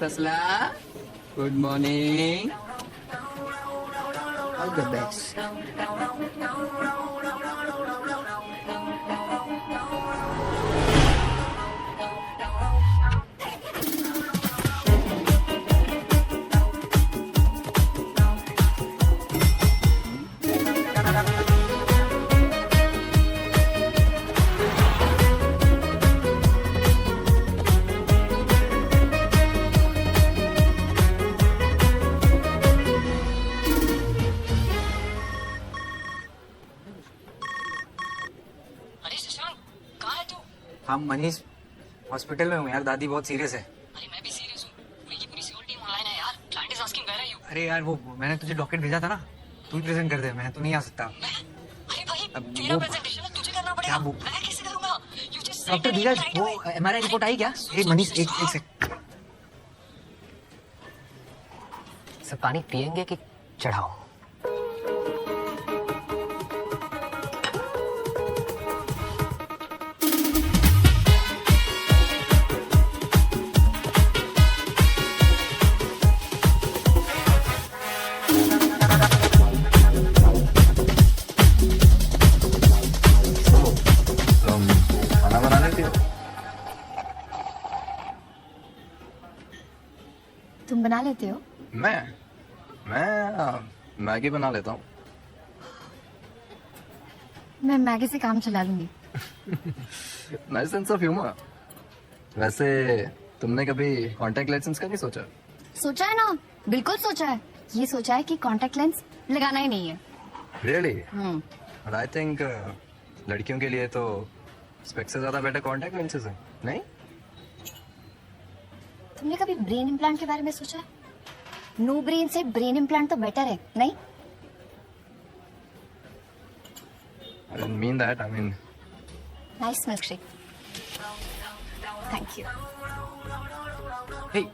तसला. Good morning. All the best. हाँ Manish, hospital में हूँ यार. दादी बहुत सीरियस है. अरे मैं भी सीरियस हूँ. मेरी पूरी सिक्योर टीम ऑनलाइन है यार. Client is asking where are you. अरे यार वो मैंने तुझे डॉक्यूमेंट भेजा था ना, तू ही प्रेजेंट कर दे. मैं तो नहीं आ सकता. अरे भाई अब तेरा वो- प्रेजेंटेशन तुझे करना पड़ेगा. क्या वो- मैं कैसे करूँगा? यू जस्ट डॉक्टर धीरज, वो एमआरआई रिपोर्ट आई क्या? एक मनीष, एक सेकंड. सब पानी पियेंगे कि चढ़ाओ? खाना बना लेती हो? तुम बना लेते हो? मैं मैगी बना लेता हूँ. मैं मैगी से काम चला लूंगी. Nice sense of humour. वैसे तुमने कभी कांटेक्ट लेंस का नहीं सोचा? सोचा है ना, बिल्कुल सोचा है. ये सोचा है कि कांटेक्ट लेंस लगाना ही नहीं है. रियली? बट आई थिंक लड़कियों के लिए तो स्पेक्स से ज्यादा बेटर कांटेक्ट लेंसेज है, नहीं? तुमने कभी ब्रेन इम्प्लांट के बारे में सोचा है? नो ब्रेन से ब्रेन इम्प्लांट तो बेटर है, नहीं? I didn't mean that. I mean, nice milkshake. Thank you. Hey,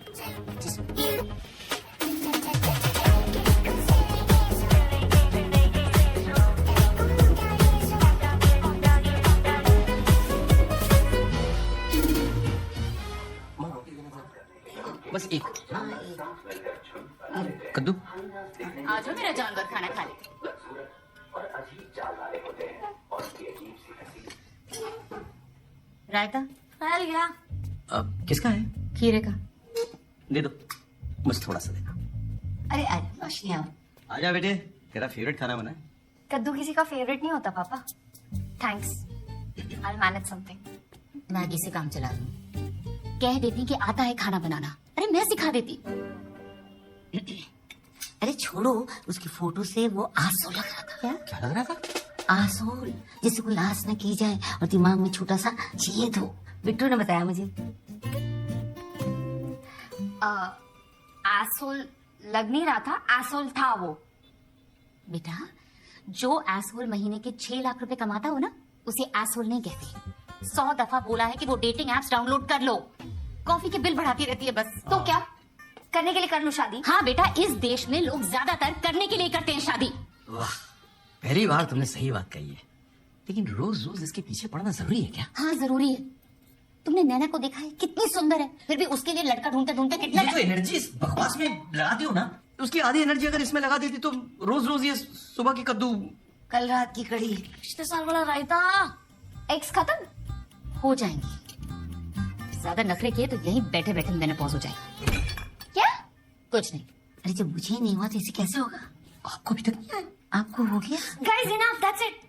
just- बस एक. कद्दू. आज हो मेरा जानवर खाना खा ले. रायता फैल गया. किसका है? खीरे का. दे दो, बस थोड़ा सा देना. अरे अरे रोशनी आओ. आजा बेटे, तेरा फेवरेट खाना बना है. कद्दू किसी का फेवरेट नहीं होता पापा. Thanks. I manage something. Maggi से काम चला लूं. कह देती कि आता है खाना बनाना. अरे मैं सिखा देती. अरे छोड़ो, उसकी फोटो से वो आंसू लग रहा था. क्या लग रहा था? आंसू, जिससे कोई आस न की जाए और दिमाग में छोटा सा छेद हो. बिट्टू ने बताया मुझे. एसोल लग नहीं रहा था, एसोल था वो. बेटा, जो एसहोल महीने के 6 लाख रुपए कमाता हो ना, उसे एसहोल नहीं कहते. 100 दफा बोला है कि वो डेटिंग एप्स डाउनलोड कर लो. कॉफी के बिल बढ़ाती रहती है बस. तो क्या करने के लिए कर लूं शादी? हाँ बेटा, इस देश में लोग ज्यादातर करने के लिए करते हैं शादी. वाह, पहली बार तुमने सही बात कही है. लेकिन रोज रोज इसके पीछे पड़ना जरूरी है क्या? हाँ जरूरी है. तुमने नैना को देखा है, कितनी सुंदर है, फिर भी उसके लिए लड़का ढूंढते ढूंढते कितना ये जो एनर्जी इस बकवास में लगाती हो ना, उसकी आधी एनर्जी अगर इसमें लगा देती तो रोज रोज ये सुबह की कद्दू. कल रात की कड़ी, पिछले साल वाला रायता. एक्स खत्म हो जाएंगी. ज्यादा नखरे किए तो यहीं बैठे बैठे मैंने पॉज हो जाए. क्या? कुछ नहीं. अरे जब मुझे नहीं हुआ तो इसे कैसे होगा? आपको अभी तक नहीं आया? आपको हो गया? Guys enough, that's it.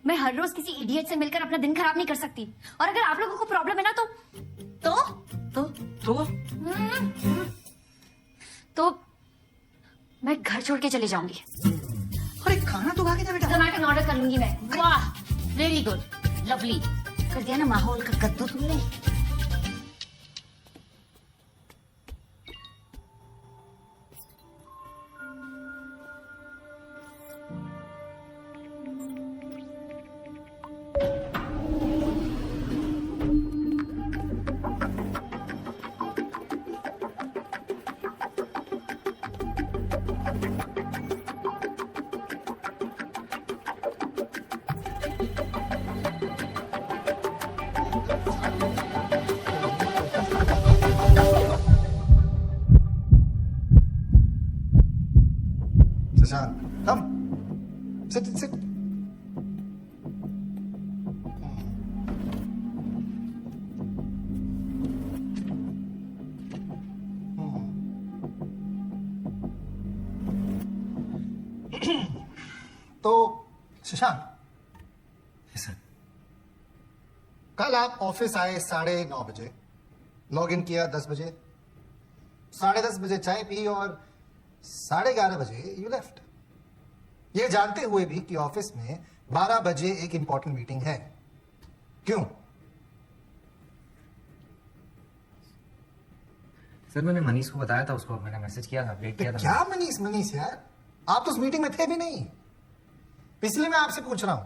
मैं हर रोज किसी इडियट से मिलकर अपना दिन खराब नहीं कर सकती. और अगर आप लोगों को प्रॉब्लम है ना तो मैं घर छोड़ के चली जाऊंगी. अरे खाना तो खा के जा बेटा. जोमेटो में ऑर्डर कर लूंगी मैं. वाह, वेरी गुड, लवली. कर दिया ना माहौल का कद्दू तुमने. Sit. तो शशांक, सर कल आप ऑफिस आए 9:30 बजे, लॉग इन किया 10 बजे, 10:30 बजे चाय पी और 11:30 बजे यू लेफ्ट, ये जानते हुए भी कि ऑफिस में 12 बजे एक इंपॉर्टेंट मीटिंग है। क्यों? सर मैंने मनीष को बताया था, उसको मैंने मैसेज किया था, अपडेट किया था। क्या मनीष यार, आप तो उस मीटिंग में थे भी नहीं, इसलिए मैं आपसे पूछ रहा हूं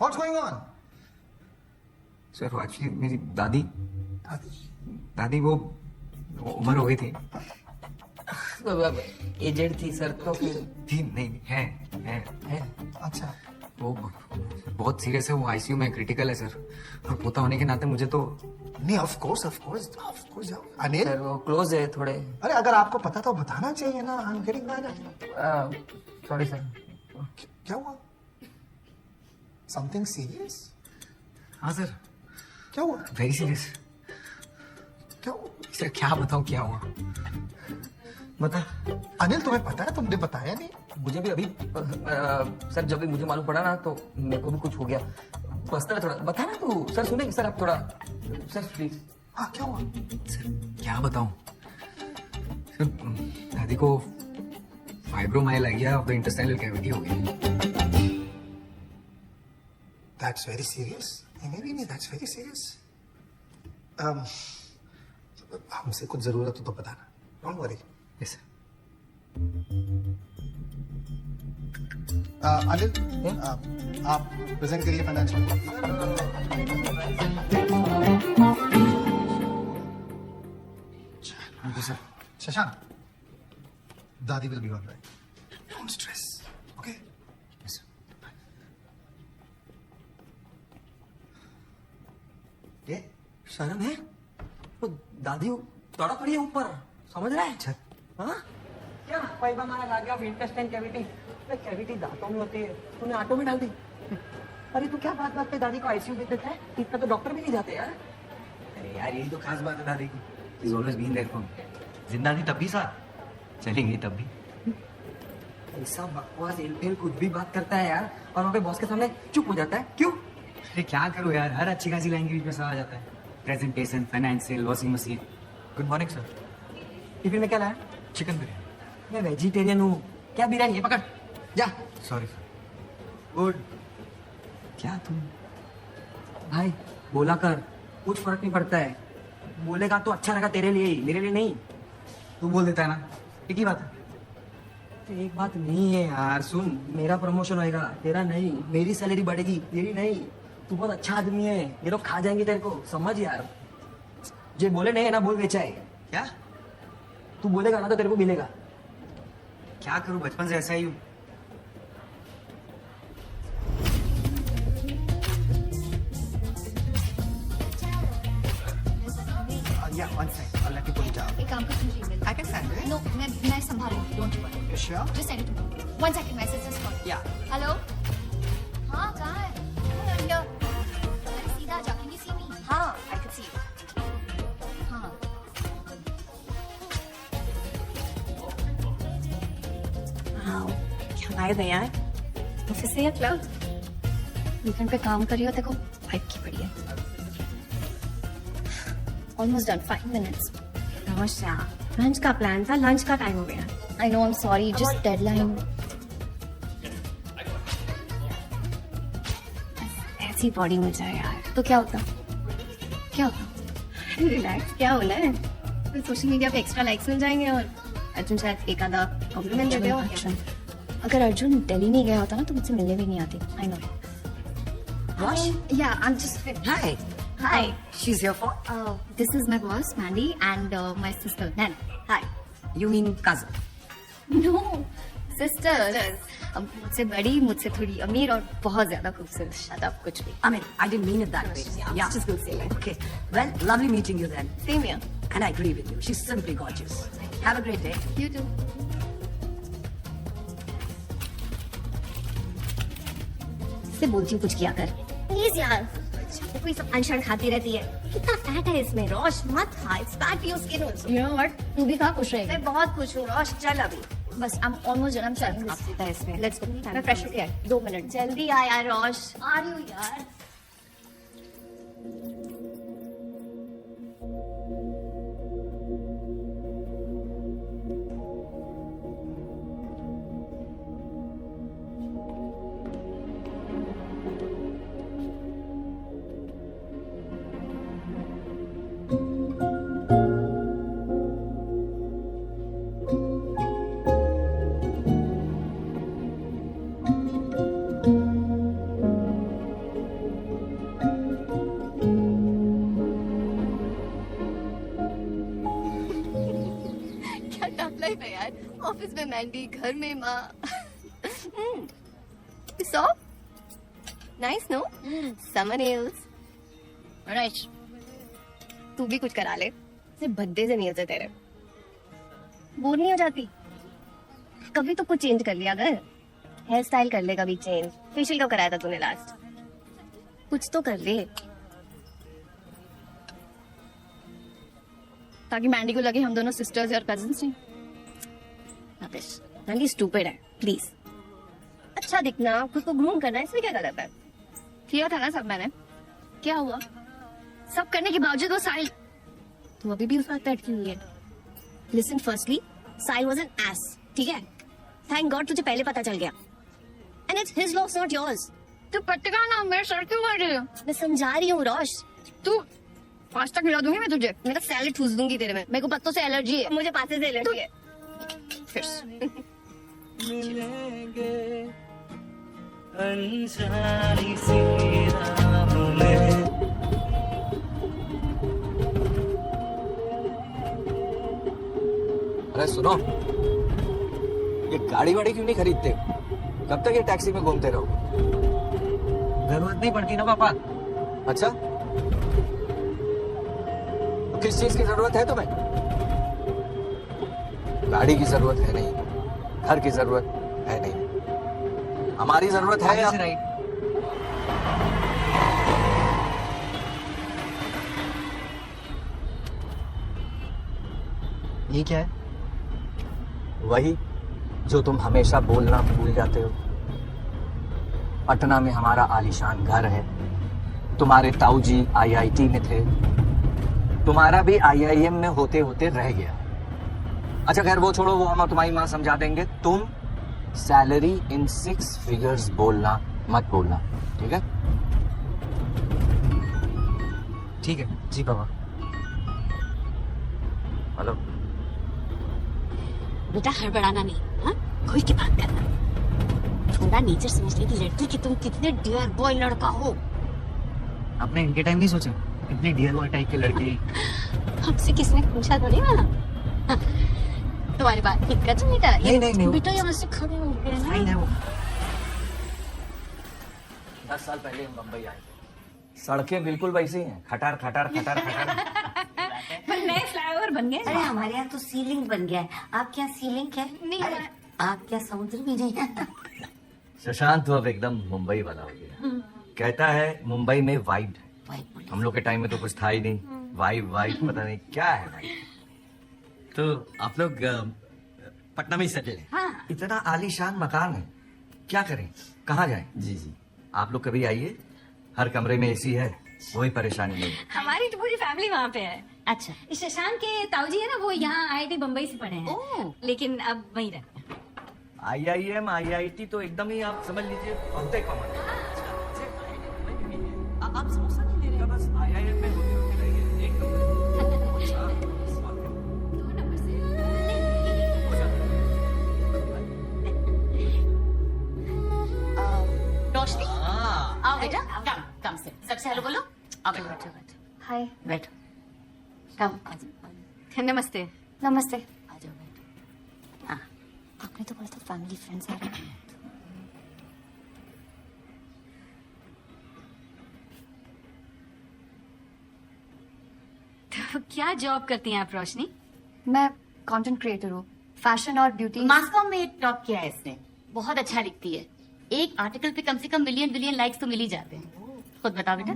व्हाट्स गोइंग ऑन। सर वो एक्चुअली मेरी दादी वो उम्र हो गई थी। एजेंट थी सर, तो फिर थी नहीं है। अच्छा, वो बहुत सीरियस है, वो आईसीयू में क्रिटिकल है सर। और पोता होने के नाते मुझे तो नहीं, ऑफ कोर्स अनिल, सर वो क्लोज है थोड़े। अरे अगर आपको पता तो बताना चाहिए ना। I am getting mad. Sorry sir. क्या हुआ? Something serious? हाँ सर, क्या हुआ? Very serious. क्या हुआ? सर क्या बताऊँ क्या हुआ, बता। अनिल तुम्हें पता है, तुमने बताया नहीं। मुझे भी अभी सर जब भी मुझे मालूम पड़ा ना तो मेरे को भी कुछ हो गया। बस थोड़ा बता ना तू। सर सुनेंगे सर आप थोड़ा, सर प्लीज। हाँ क्या हुआ? सर क्या बताऊं सर, दादी को fibromyalgia of the intestinal cavity हो गई। That's very serious. नहीं, that's very serious. हमसे कुछ जरूरत हो तो बताना, don't worry. Yes sir. Anil, आप प्रेजेंट करिए फाइनेंशियल। सर शशांक, दादी will be alright, don't stress, okay? Yes sir. ये शर्म है? वो दादी तड़ा पड़ी है ऊपर, समझ रहा है? हाँ क्या पैबा मारा लग गया इंटेस्टाइन कैविटी। कैविटी दांतों में होती है, तूने आटो में डाल दी। अरे तू क्या बात पे दादी को आईसीयू दे देता है? इतना तो डॉक्टर भी नहीं जाते यार। अरे यार यही तो खास बात है दादी की, she is always been there for me. जिंदा थी तब भी साथ, चलेंगी तब भी। ऐसा बकवास एलफेल कुछ भी बात करता है यार, और वहाँ पे बॉस के सामने चुप हो जाता है, क्यों? अरे क्या करूँ यार, हर अच्छी खासी लाइन के बीच में सब आ जाता है। Presentation, financial, washing machine. Good morning sir. Tiffin में क्या लाया? चिकन बिरयानी। मैं वेजिटेरियन हूँ, क्या बिरयानी है? पकड़ जा। Sorry sir. गुड। क्या तुम भाई बोला कर, कुछ फर्क नहीं पड़ता है। बोलेगा तो अच्छा लगा तेरे लिए ही, मेरे लिए नहीं। तू बोल देता है ना, एक ही बात है। तो एक बात नहीं है यार, सुन, मेरा प्रमोशन होएगा, तेरा नहीं। मेरी सैलरी बढ़ेगी, तेरी नहीं। तू बहुत अच्छा आदमी है, ये लोग खा जाएंगे तेरे को, समझ यार। जे बोले नहीं है ना, बोल बेचा है। क्या? तू बोलेगा ना तो तेरे को मिलेगा। क्या करूँ, बचपन से ऐसा ही हूँ। Yeah, one second. I'll let you pull it out. एक काम कर, तुम email। I can send it. No, मैं संभालूंगी, don't worry। You sure? Just send it। One second, my sister's calling। Yeah. Hello? हाँ, कहाँ है? I'm here। अरे सीधा जा, can you see me? हाँ, I can see you। हाँ। Wow, क्या वाइब है यार, ऑफिस से या क्लब? वीकेंड पे काम कर रही हो, देखो वाइब की पड़ी है। Almost done, 5 minutes। नमस्कार, लंच का प्लान था, लंच का टाइम हो गया। I know, I'm sorry, just deadline। ऐसी बॉडी मिल जाए यार, तो क्या होता? क्या होता? रिलैक्स, क्या होना है? फिर सोशल मीडिया पे एक्स्ट्रा लाइक्स मिल जाएंगे और अर्जुन शायद एक आधा कॉम्प्लीमेंट दे देगा। अर्जुन, अगर अर्जुन दिल्ली नहीं गया होता ना तो मुझसे मिलने भी नहीं आती। I know। Yeah, I'm just fit। Hi. Hi। She's your for? This is my boss, Mandy, and my sister, Nana। Hi। You mean cousin? No, sisters। मुझसे बड़ी, मुझसे थोड़ी अमीर और बहुत ज्यादा खूबसूरत। Shut up, कुछ भी। I mean, I didn't mean it that way. Yeah. Just go say it। Okay. Well, lovely meeting you then. Same here। And I agree with you. She's simply gorgeous. Have a great day. You too। इससे बोलती हूँ कुछ किया कर please यार। कोई सब अनशन खाती रहती है। कितना फैट है इसमें रोश, मत खा, it's bad for your skin also. You know what, तू भी खा, खुश रहेगी। मैं बहुत खुश हूँ रोश, चल अभी बस I'm almost done, I'm चल आप सीधा इसमें लेट्स गो। मैं फ्रेश होके आई 2 मिनट। जल्दी आ यार रोश। आ रही हूँ यार। क्या टफ लाइफ है यार, ऑफिस में मैंडी, घर में माँ। So nice no summer hills. Right, तू भी कुछ करा ले, सिर्फ भद्दे से नहीं होते तेरे। बोर नहीं हो जाती? कभी तो कुछ चेंज कर लिया अगर। हेयर स्टाइल कर ले कभी चेंज। फेशियल कब कराया था तूने लास्ट? कुछ तो कर ले ताकि मैंडी को लगे हम दोनों सिस्टर्स और कजिन्स हैं। रबिश, मैंडी स्टूपिड है, प्लीज। अच्छा दिखना, खुद को ग्रूम करना, इसमें क्या गलत है? किया था ना सब मैंने, क्या हुआ? सब करने के बावजूद वो साहिल, तू अभी भी उस बात पे अटकी हुई है। Listen, firstly Sahil was an S, ठीक है? थैंक गॉड तुझे पहले पता चल गया। And it's his loss not yours. तू पट्टिका ना मेरे सर क्यों मार रही हो? मैं समझा रही हूँ रोश। तू पास्ता खिला दूंगी मैं तुझे, मैं तो सैलेड ठूस दूंगी तेरे में। मेरे को पत्तों से एलर्जी है, मुझे पास्ते से एलर्जी है। फिर मिलेंगे अनजानी सी राहों में। अरे सुनो, ये गाड़ी वाड़ी क्यों नहीं खरीदते? कब तक ये टैक्सी में घूमते रहो? जरूरत नहीं पड़ती ना पापा। अच्छा, तो किस चीज की जरूरत है तुम्हें? गाड़ी की जरूरत है नहीं, घर की जरूरत है नहीं, हमारी जरूरत है। आगे से राइट। ये क्या है? वही जो तुम हमेशा बोलना भूल जाते हो। पटना में हमारा आलीशान घर है, तुम्हारे ताऊ जी IIT में थे, तुम्हारा भी IIM में होते होते रह गया। अच्छा खैर वो छोड़ो, वो हम तुम्हारी माँ समझा देंगे। तुम सैलरी इन 6 फिगर्स बोलना मत बोलना, ठीक है? ठीक है जी पापा। हेलो बेटा हड़बड़ाना नहीं, हाँ? खुल के बात करना। थोड़ा नेचर समझने की लड़की कि तुम कितने डियर बॉय लड़का हो। आपने इनके टाइम नहीं सोचा इतने डियर बॉय टाइप के लड़के? हमसे किसने पूछा थोड़ी ना। तुम्हारी बात ठीक कर बेटा। नहीं। बेटा यहाँ से खड़े हो गए ना। फाइन है वो। 10 साल पहले हम बम्बई आए थे, सड़कें बिल्कुल वैसी हैं, खटार खटार खटार खटार। नए फ्लाईओवर बन गए। अरे हमारे यहाँ तो सीलिंग बन गया है, आपके यहाँ सीलिंग है? नहीं, आपके यहाँ समुद्र भी नहीं है? शशांक तो अब एकदम मुंबई वाला हो गया। कहता है मुंबई में वाइब है। हम लोग के टाइम में तो कुछ था ही नहीं। वाइब पता नहीं क्या है भाई। तो आप लोग पटना में ही सेटल हैं? हाँ। इतना आलीशान मकान है, क्या करें, कहाँ जाएं? जी। आप लोग कभी आइए, हर कमरे में AC है, कोई परेशानी नहीं। हमारी तो पूरी फैमिली वहाँ पे है। अच्छा, शशांक के ताऊजी है ना, वो यहाँ IIT बम्बई से पढ़े हैं, लेकिन अब वहीं रहते हैं। IIM IIT तो एकदम ही आप समझ लीजिए बहुते कॉमन है। आप समोसा नहीं ले रहे? बस IIM में होते रहिए, एक नंबर। रोशनी आओ बेटा, कम से सबसे हेलो बोलो। आओ बैठो हाय। बैठो, कम आ जाओ। नमस्ते। नमस्ते। आ जाओ बैठो। हाँ, आपने तो बोला था फैमिली फ्रेंड्स आ रहे हैं। तो क्या जॉब करती हैं आप रोशनी? मैं कंटेंट क्रिएटर हूँ, फैशन और ब्यूटी। मास कॉम में टॉप किया है इसने, बहुत अच्छा लिखती है। एक आर्टिकल पे कम से कम मिलियन बिलियन लाइक्स तो मिल ही जाते हैं। खुद बताओ बेटा।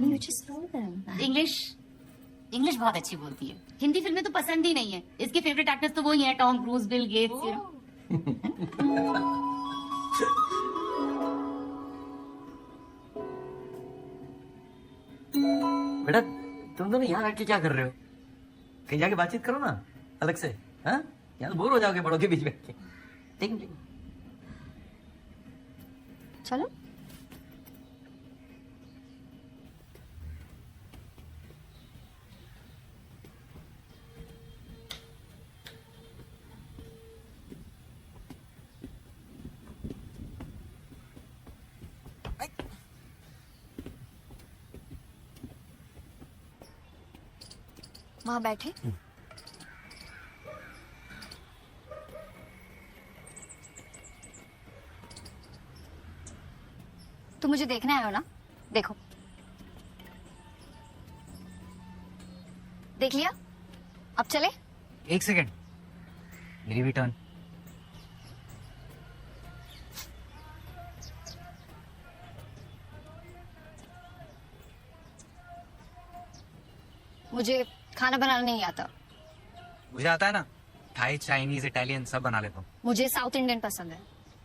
इंग्लिश बहुत अच्छी बोलती है। हिंदी फिल्में तो पसंद ही नहीं है। इसके फेवरेट एक्टर्स तो वही हैं, Tom cruise, Bill Gates, you know. बेटा तुम दोनों यहाँ बैठ के क्या कर रहे हो? कहीं जाके बातचीत करो ना अलग से। हाँ, यहाँ तो बोर हो जाओगे बड़ों के बीच बैठ के। ठीक। चलो। वहां बैठे। तुम मुझे देखने आए हो ना? देखो, देख लिया? अब चले? एक सेकंड, मेरी भी टर्न। मुझे खाना बनाना नहीं आता। मुझे आता है ना, थाई, चाइनीज, इटालियन सब बना लेता हूँ। मुझे साउथ इंडियन पसंद है।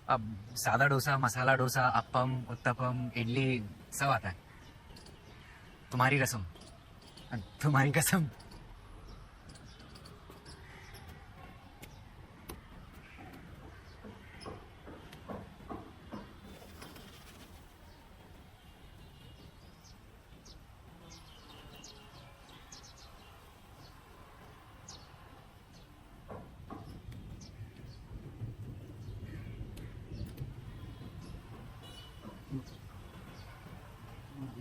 अब सादा डोसा, मसाला डोसा, अप्पम, उत्तपम, इडली सब आता है। तुम्हारी कसम, तुम्हारी कसम।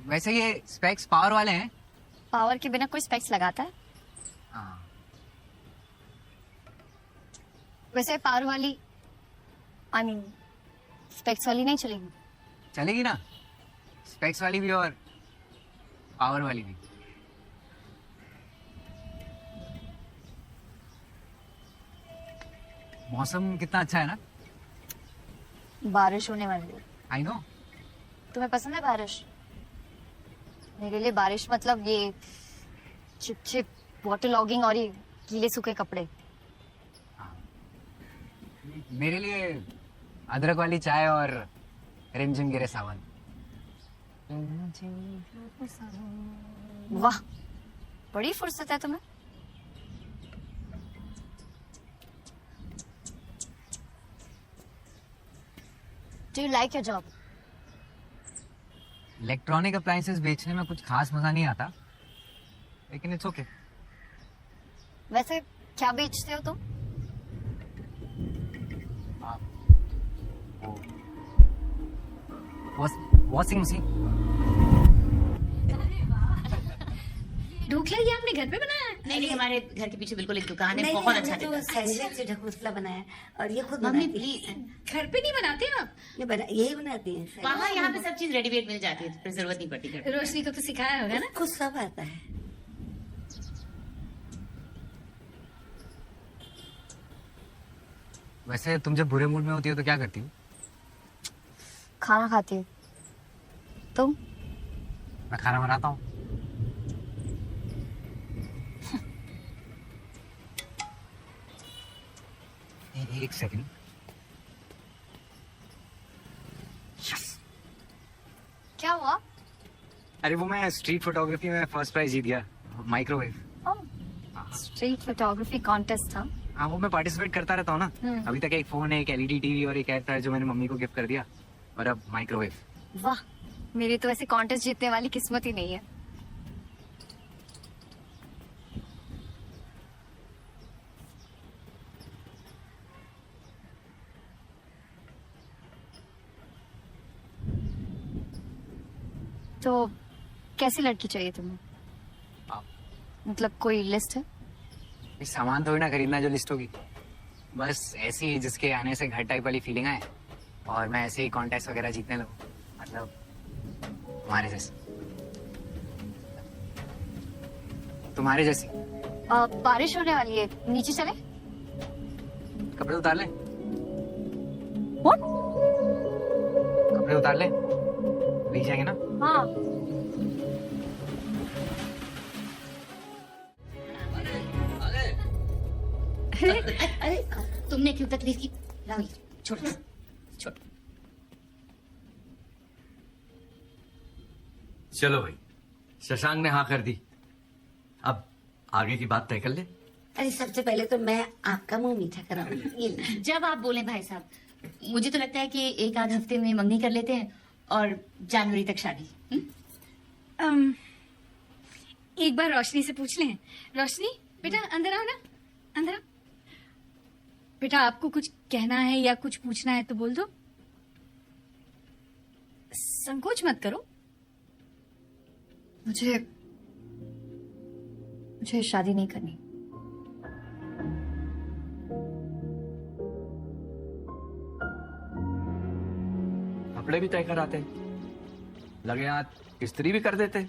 वैसे ये स्पेक्स पावर वाले हैं? पावर के बिना कोई स्पेक्स लगाता है? हाँ। वैसे पावर वाली, आई मीन स्पेक्स वाली नहीं चलेगी? चलेगी ना, स्पेक्स वाली भी और पावर वाली भी। मौसम कितना अच्छा है ना? बारिश होने वाली है। I know. तुम्हें पसंद है बारिश? मेरे लिए बारिश मतलब ये चिप चिप वाटर लॉगिंग और ये गीले सूखे कपड़े। मेरे लिए अदरक वाली चाय और रिमझिम गिरे सावन। वाह, बड़ी फुर्सत है तुम्हें। Do you like your job? Electronic appliances बेचने में कुछ खास मजा नहीं आता, लेकिन इट्स ओके। वैसे क्या बेचते हो तुम? Washing machine. ढोकला ये आपने घर पे बनाया है? नहीं, हमारे घर के पीछे बिल्कुल एक दुकान है, नहीं, बहुत हमने अच्छा तो देता है। सैलेड से ढकोसला बनाया है और ये खुद मम्मी बनाती है। प्लीज, घर पे नहीं बनाते आप? यही बनाती है। वहाँ यहाँ पे सब चीज रेडीमेड मिल जाती है, फिर जरूरत नहीं पड़ती घर पे। रोशनी को तो सिखाया होगा ना? खुद सब आता है। वैसे तुम जब बुरे मूड में होती हो तो क्या करती हो? खाना खाती हूँ। तुम? मैं खाना बनाता हूँ। एक सेकंड। क्या हुआ? अरे वो मैं स्ट्रीट फोटोग्राफी में फर्स्ट प्राइज जीत गया, माइक्रोवेव। स्ट्रीट फोटोग्राफी कॉन्टेस्ट था? हाँ, वो मैं पार्टिसिपेट करता रहता हूँ ना। अभी तक एक फोन है, एक एलईडी टीवी और एक एयर फ्रायर जो मैंने मम्मी को गिफ्ट कर दिया, और अब माइक्रोवेव। वाह, मेरी तो वैसे कॉन्टेस्ट जीतने वाली किस्मत ही नहीं है। तो कैसी लड़की चाहिए तुम्हें? मतलब कोई लिस्ट है? ये सामान थोड़ी ना खरीदना जो लिस्ट होगी, बस ऐसी ही जिसके आने से घर टाइप वाली फीलिंग आए और मैं ऐसे ही कॉन्टेस्ट वगैरह जीतने लगूं, मतलब तुम्हारे जैसी। तुम्हारे जैसी। बारिश होने वाली है, नीचे चले? कपड़े उतार ले। What? कपड़े उतार ले, भीग जाएंगे ना। हाँ अरे तुमने क्यों तकलीफ की? लाओ ये, छोड़ छोड़। चलो भाई, शशांक ने हाँ कर दी, अब आगे की बात तय कर ले। अरे सबसे पहले तो मैं आपका मुंह मीठा कराऊंगी। ये लो। जब आप बोले भाई साहब, मुझे तो लगता है कि एक आध हफ्ते में मंगनी कर लेते हैं और जनवरी तक शादी। एक बार रोशनी से पूछ लें। रोशनी बेटा अंदर आओ ना, अंदर आओ। बेटा आपको कुछ कहना है या कुछ पूछना है तो बोल दो, संकोच मत करो। मुझे शादी नहीं करनी। कपड़े भी तय कराते, लगे हाथ स्त्री भी कर देते।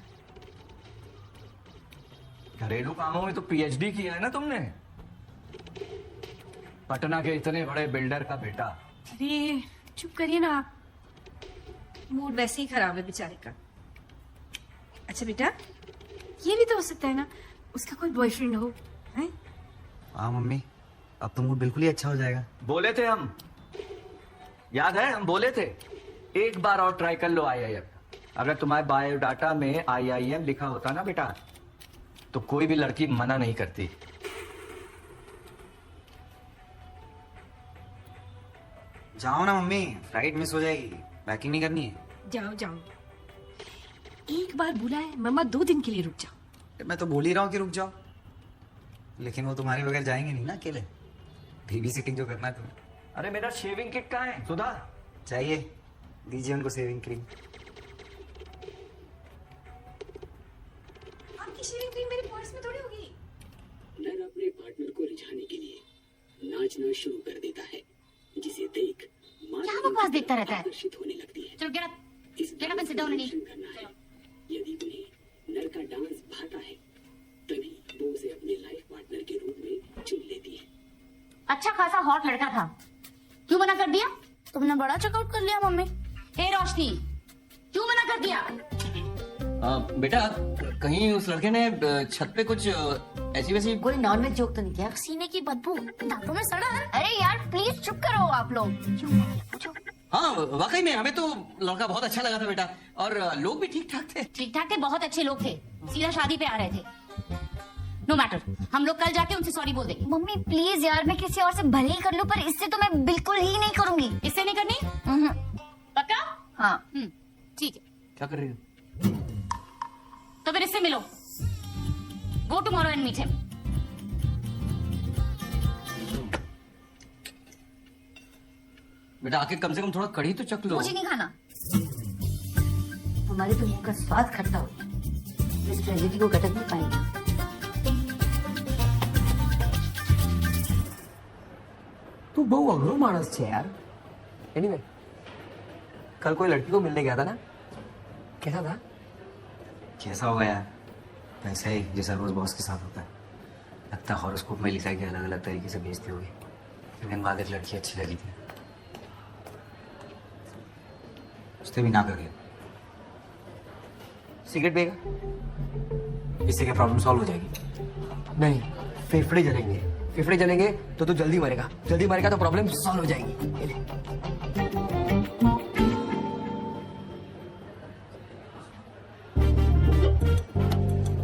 घरेलू कामों में तो पीएचडी किया है ना तुमने, पटना के इतने बड़े बिल्डर का बेटा। अरे चुप करिए ना आप, मूड वैसे ही खराब है बेचारे का। अच्छा बेटा, ये भी तो हो सकता है ना उसका कोई बॉयफ्रेंड हो, हैं? हाँ मम्मी, अब तो मूड बिल्कुल ही अच्छा हो जाएगा। बोले थे हम, याद है हम बोले थे, एक बार और ट्राई कर लो आईआईएम। अगर तुम्हारे बायोडाटा में आईआईएम लिखा होता ना बेटा, तो कोई भी लड़की मना नहीं करती। जाओ ना मम्मी, फ्लाइट मिस हो जाएगी, पैकिंग नहीं करनी है। जाओ जाओ, एक बार बुला है मम्मा, 2 दिन के लिए रुक जाओ। मैं तो बोल ही रहा हूँ कि रुक जाओ, लेकिन वो तुम्हारे बगैर जाएंगे नहीं ना अकेले। बेबी सिटिंग जो करना है तुम्हें। अरे मेरा शेविंग किट कहाँ है सुधा? चाहिए, दीजिए उनको सेविंग क्रीम। आपकी शेविंग क्रीम मेरे पर्स में थोड़ी होगी। नर अपने पार्टनर को रिझाने के लिए नाचना शुरू कर देता है, जिसे देख क्या बकवास देखता रहता है? आकर्षित होने लगती है। चलो गेट अप, इस get up and sit down and करना है। यदि उन्हें नर का डांस भाता है, तभी वो उसे अपने लाइफ पार्टनर के रूप में चुन लेती है। अच्छा खासा हॉट लड़का था, क्यों मना कर दिया? तुमने बड़ा चेकआउट कर लिया मम्मी। हे रोशनी, क्यों मना कर दिया? बेटा कहीं उस लड़के ने छत पे कुछ ऐसी वैसी कोई नॉनवेज जोक तो नहीं किया? सीने की बदबू दांतों में सड़ा है। अरे यार प्लीज चुप करो आप लोग। पूछो। हाँ वाकई में हमें तो लड़का बहुत अच्छा लगा था बेटा, और लोग भी ठीक ठाक थे। ठीक ठाक थे, बहुत अच्छे लोग थे, सीधा शादी पे आ रहे थे। नो मैटर, हम लोग कल जाके उनसे सॉरी बोल देंगे। मम्मी प्लीज यार, मैं किसी और से भले ही कर लूं, पर इससे तो मैं बिल्कुल ही नहीं करूंगी। इससे नहीं करनी? पक्का? हाँ। ठीक है, क्या कर रही हो? तो फिर इससे मिलो। Go tomorrow and meet him. बेटा आके कम से कम थोड़ा कढ़ी तो चख लो। मुझे नहीं खाना। हमारे तो मुंह का स्वाद खट्टा होता है, इस ट्रेजेडी को घटक नहीं पाएंगे। तू बहु अघरो मानस छे यार। एनीवे, कल कोई लड़की को मिलने गया था ना, कैसा था? कैसा होगा यार, वैसा ही जैसा रोज बॉस के साथ होता है। लगता है हॉरोस्कोप में लिखा है कि अलग अलग तरीके से बेचती होगी, लेकिन बाद एक लड़की अच्छी लगी थी, उसने भी ना कर दिया। सिगरेट पिएगा? इससे क्या प्रॉब्लम सॉल्व हो जाएगी? नहीं, फेफड़े जलेंगे। फेफड़े जलेंगे तो तू जल्दी मरेगा, जल्दी मरेगा तो प्रॉब्लम सॉल्व हो जाएगी। ये ले।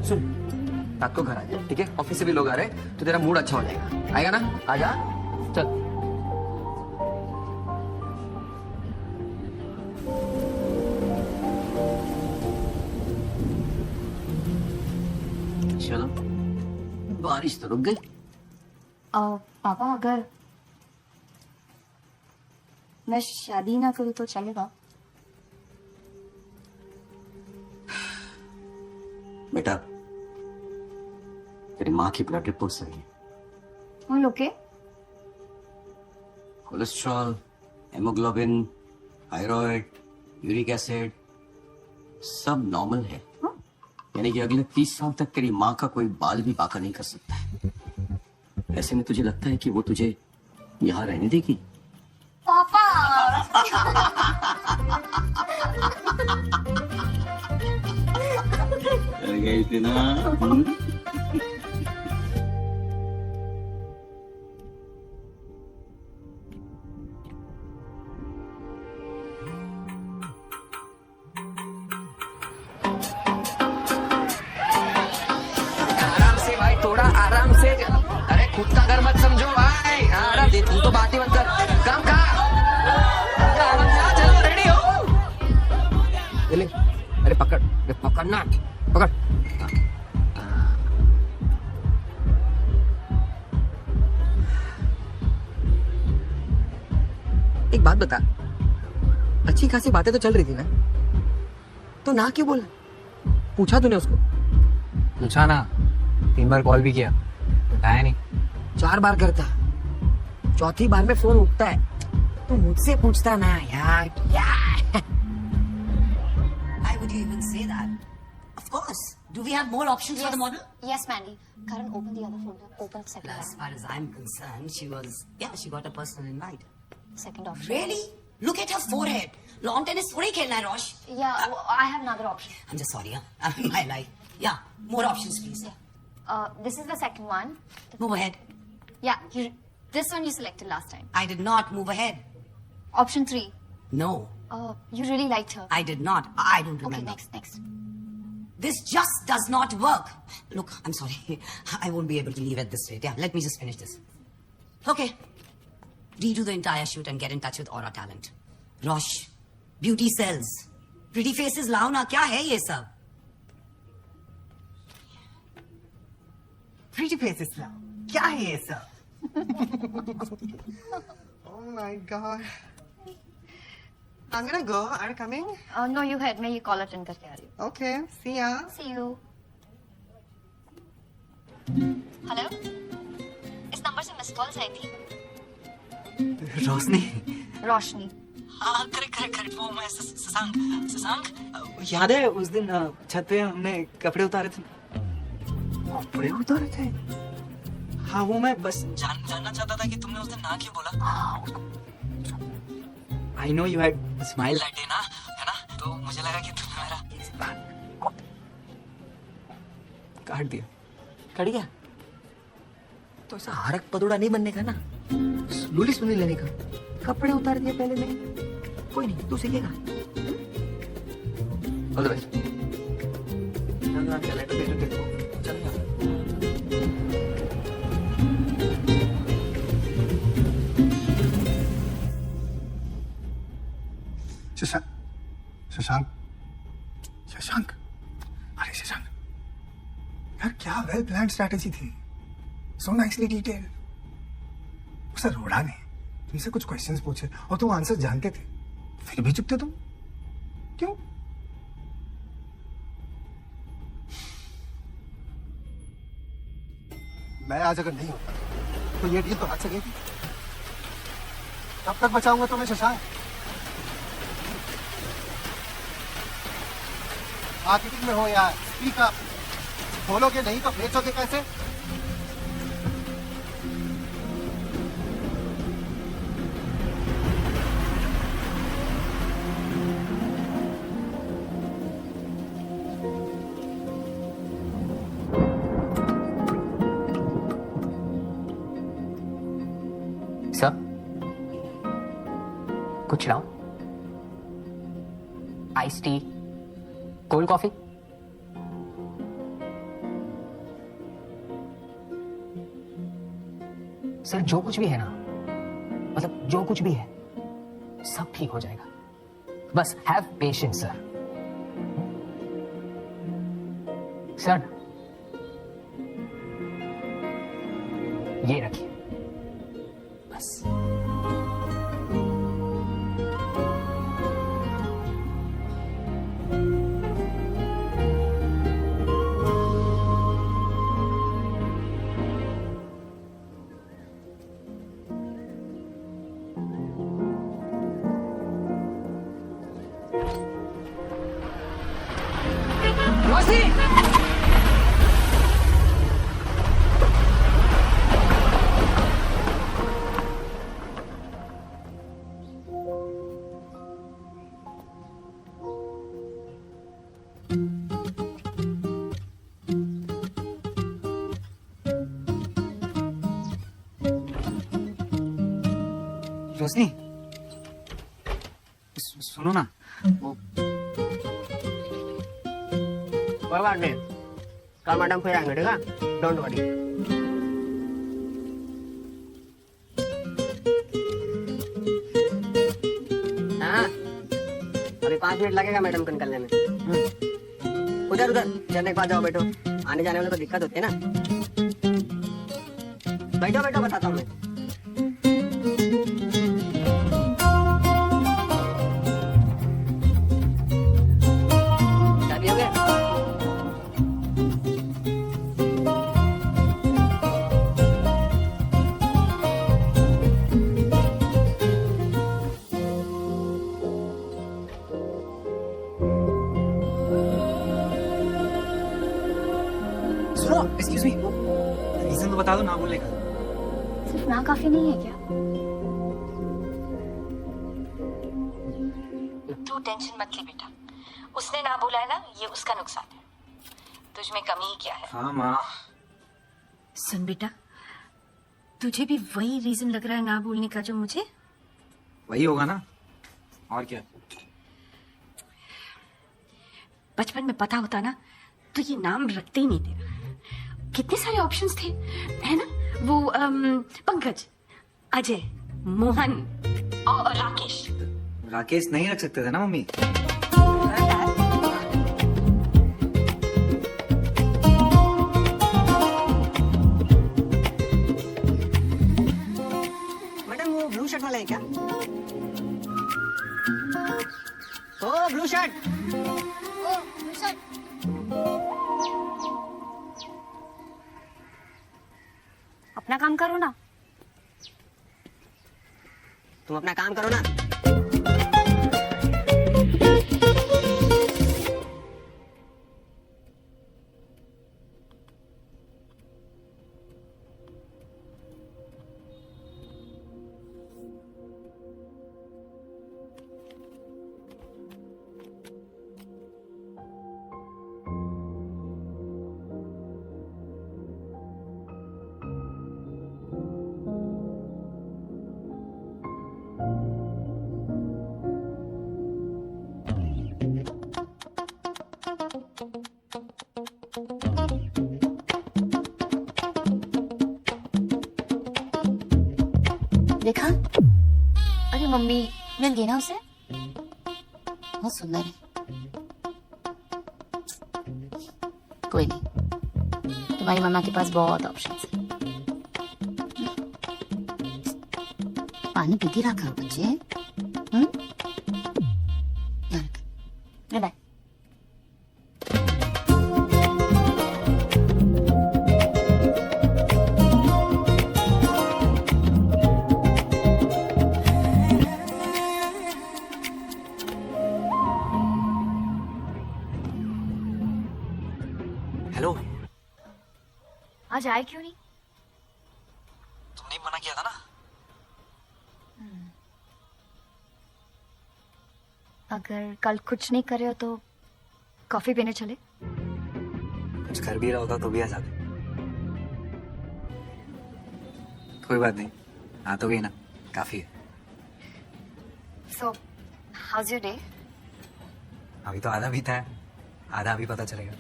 सुन, रात को घर आ जा, ठीक है? ऑफिस से भी लोग आ रहे हैं, तो तेरा मूड अच्छा हो जाएगा। आएगा ना? आ जा, चल। चलो, बारिश तो रुक गई। पापा अगर मैं शादी ना करूँ तो चलेगा? बेटा तेरी माँ की ब्लड रिपोर्ट सही है। हम लोग के cholesterol, haemoglobin, thyroid, uric acid सब नॉर्मल है। यानी कि अगले 30 साल तक तेरी माँ का कोई बाल भी बाका नहीं कर सकता है। ऐसे में तुझे लगता है कि वो तुझे यहाँ रहने देगी? पापा गई थी ना। आराम से भाई, थोड़ा आराम से। अरे खुद का घर मत समझो भाई। आराम दे, तू तो बात ही मत कर। काम खा, आराम से आ, चलो रेडी हो। ले ले, अरे पकड़, अरे पकड़ना, पकड़। एक बात बता, अच्छी खासी बातें तो चल रही थी ना, तो ना क्यों बोला? पूछा तूने उसको? पूछा ना, 3 बार कॉल भी किया, उठाया नहीं। 4 बार करता, चौथी बार में फोन उठता है। तू मुझसे पूछता ना यार, क्या? Why would you even say that? Of course. Do we have more options for the model? Yes, Mandy. Karan, open the other folder. Open second As one. far as I'm concerned, she got a personal invite. Second option. Really? Look at her forehead. Lawn tennis थोड़ी खेलना है रोश. Yeah, I have another option. I'm just sorry, I'm in my life. Yeah, more options please. This is the second one. Move ahead. Yeah, this one you selected last time. I did not move ahead. Option 3. No, You really liked her. I did not. I don't Okay, remember. next. This just does not work. Look, I'm sorry. I won't be able to leave at this rate. Yeah, let me just finish this. Okay. Redo the entire shoot and get in touch with Aura Talent. Rosh, beauty sells. Pretty faces लाओ ना, क्या है ये सब? Pretty faces now. क्या है ये सब? Oh my god. I'm gonna go. Are you coming? No, you head. मैं ये कॉल अटेंड करके आ रही हूँ. Okay. See ya. See you. Hello, इस नंबर से मिस कॉल्स आई थी. रोशनी। रोशनी. हाँ, करेक्ट, वो मैं शशांक। याद है उस दिन छत पे हमने कपड़े उतारे थे? कपड़े उतारे थे? हाँ, वो मैं बस जानना चाहता था कि तुमने उस दिन ना क्यों बोला। I know you had a smile that day ना, है ना? तो मुझे लगा कि तुमने मेरा काट दिया। कट गया तो ऐसा हरक पदोड़ा नहीं बनने का ना, स्लोली सुनी लेने का। कपड़े उतार दिए पहले मैंने, कोई नहीं, तू सीखेगा। All the best. शशांक, अरे शशांक यार, क्या वेल प्लान स्ट्रैटेजी थी, सो नाइसली डिटेल। उसे रोड़ा नहीं, तुमसे कुछ क्वेश्चंस पूछे और तुम आंसर जानते थे, फिर भी चुप थे तुम, क्यों? मैं आज अगर नहीं होता तो ये डील तो हाथ से गई थी। कब तक बचाऊंगा तुम्हें शशांक? मार्केटिंग में हो यार, स्पीक अप। बोलोगे नहीं तो बेचोगे कैसे? सर, कुछ लाओ? Ice tea, cold coffee? Sir, जो कुछ भी है ना, मतलब जो कुछ भी है सब ठीक हो जाएगा, बस हैव पेशेंस सर। सर, ये रखिए बस। रोशनी सुनो ना, वो कोई बात नहीं, कल मैडम फिर आएंगे, ठीक है? Don't worry. हाँ, अभी 5 मिनट लगेगा मैडम को निकलने में। उधर चलने के बाद जाओ, बैठो। आने जाने में तो दिक्कत होती है ना। बैठो बैठो, बताता हूँ मैं। चाबी हो गया? सुनो, एक्सक्यूज मी, रीजन तो बता दो ना बोलने का। सिर्फ ना काफी नहीं है क्या? तू टेंशन मत ले बेटा, उसने ना बोला है ना, ये उसका नुकसान है, तुझ में कमी ही क्या है। हाँ माँ। सुन बेटा, तुझे भी वही रीजन लग रहा है ना बोलने का जो मुझे? वही होगा ना, और क्या। बचपन में पता होता ना तो ये नाम रखते ही नहीं थे। कितने सारे ऑप्शंस थे, है ना? वो पंकज, अजय, मोहन और राकेश। राकेश नहीं रख सकते थे ना मम्मी? मैडम वो ब्लू शर्ट वाला है क्या? ओ ब्लू शर्ट। ओ भूषण, अपना काम करो ना। तुम अपना काम करो ना। देखा? अरे मम्मी, मिल गई ना उसे? बहुत सुंदर है। कोई नहीं, तुम्हारी मम्मा के पास बहुत ऑप्शंस है। पानी पीती रहा करो बच्चे। बाय। हेलो, आज आए क्यों नहीं? तुमने मना किया था ना। अगर कल कुछ नहीं करे हो तो कॉफी पीने चले? कुछ कर भी रहा होता तो भी आ जाते। कोई बात नहीं, आ तो गई ना, काफी है। So, how's your day? अभी तो आधा बीता है, आधा अभी पता चलेगा।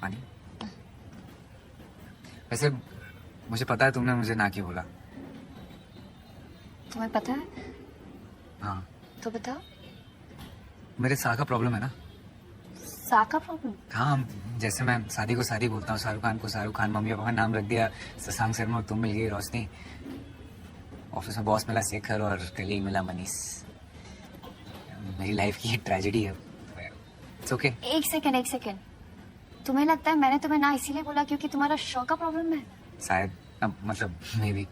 पानी। वैसे मुझे पता है तुमने मुझे ना क्यों बोला। तुम्हें पता है? हाँ, तो बताओ। मेरे साह का प्रॉब्लम है ना। साह का प्रॉब्लम? हाँ, जैसे मैं शादी को शादी बोलता हूँ, शाहरुख खान को शाहरुख खान, मम्मी पापा का नाम रख दिया शशांक शर्मा, और तुम मिल गई रोशनी। ऑफिस में बॉस मिला शेखर और कलीग मिला मनीष। मेरी लाइफ की ट्रेजेडी है। It's okay. एक सेकंड। तुम्हें लगता है मैंने तुम्हें ना इसीलिए बोला क्योंकि तुम्हारा शो का प्रॉब्लम है? शायद, मतलब maybe.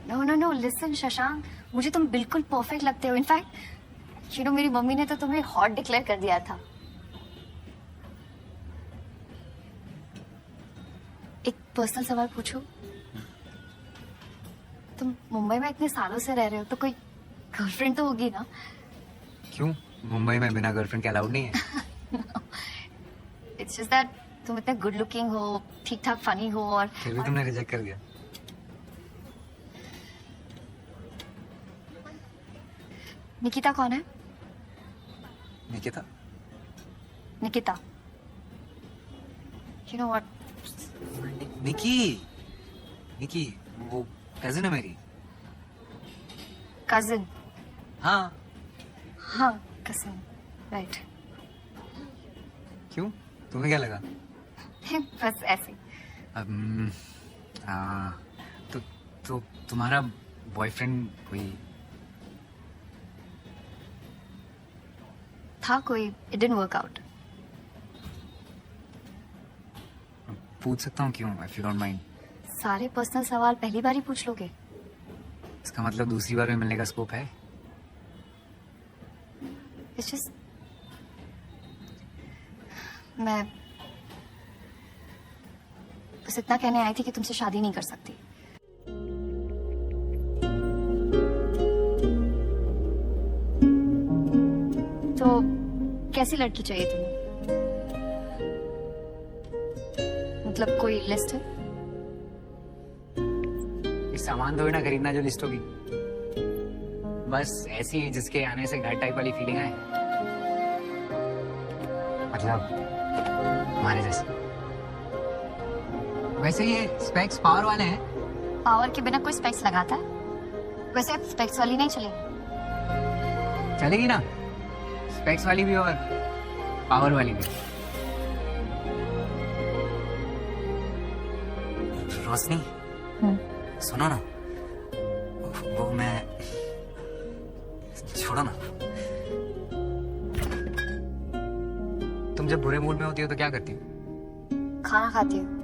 No listen Shashank, मुझे तुम बिल्कुल परफेक्ट लगते हो। इनफैक्ट मेरी मम्मी ने तो तुम्हें हॉट डिक्लेयर कर दिया था। एक पर्सनल सवाल पूछूं? तुम मुंबई में इतने सालों से रह रहे हो तो कोई गर्लफ्रेंड तो होगी ना? क्यों, मुंबई में बिना गर्लफ्रेंड के अलाउड नहीं है? इट्स जस्ट दैट तुम इतने गुड लुकिंग हो, ठीक ठाक फनी हो और फिर भी तुमने रिजेक्ट कर दिया। निकिता कौन है? Nikita? Nikita, you know what? निकी, निकी वो कजिन है मेरी। कजिन? हाँ। हाँ कजिन, राइट। क्यों, तुम्हें क्या लगा? बस ऐसे। तो तुम्हारा बॉयफ्रेंड कोई था कोई, it didn't work out. पूछ सकता हूँ क्यों, if you don't mind? सारे पर्सनल सवाल पहली बार ही पूछ लोगे? इसका मतलब दूसरी बार में मिलने का स्कोप है? It's just मैं बस इतना कहने आई थी कि तुमसे शादी नहीं कर सकती। तो कैसी लड़की चाहिए तुम्हें? मतलब कोई लिस्ट है? इस सामान थोड़ी ना खरीदना जो लिस्ट होगी, बस ऐसी जिसके आने से घर टाइप वाली फीलिंग आए, मतलब हमारे जैसे। वैसे ये स्पेक्स पावर वाले हैं। पावर के बिना कोई स्पेक्स लगाता है? वैसे स्पेक्स वाली नहीं चलेगी। चलेगी ना, स्पेक्स वाली भी और पावर वाली भी। रोशनी, सुनो ना, वो मैं छोड़ो ना। तुम जब बुरे मूड में होती हो तो क्या करती हो? खाना खाती हूँ।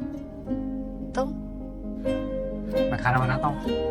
तुम? मैं खाना बनाता हूँ।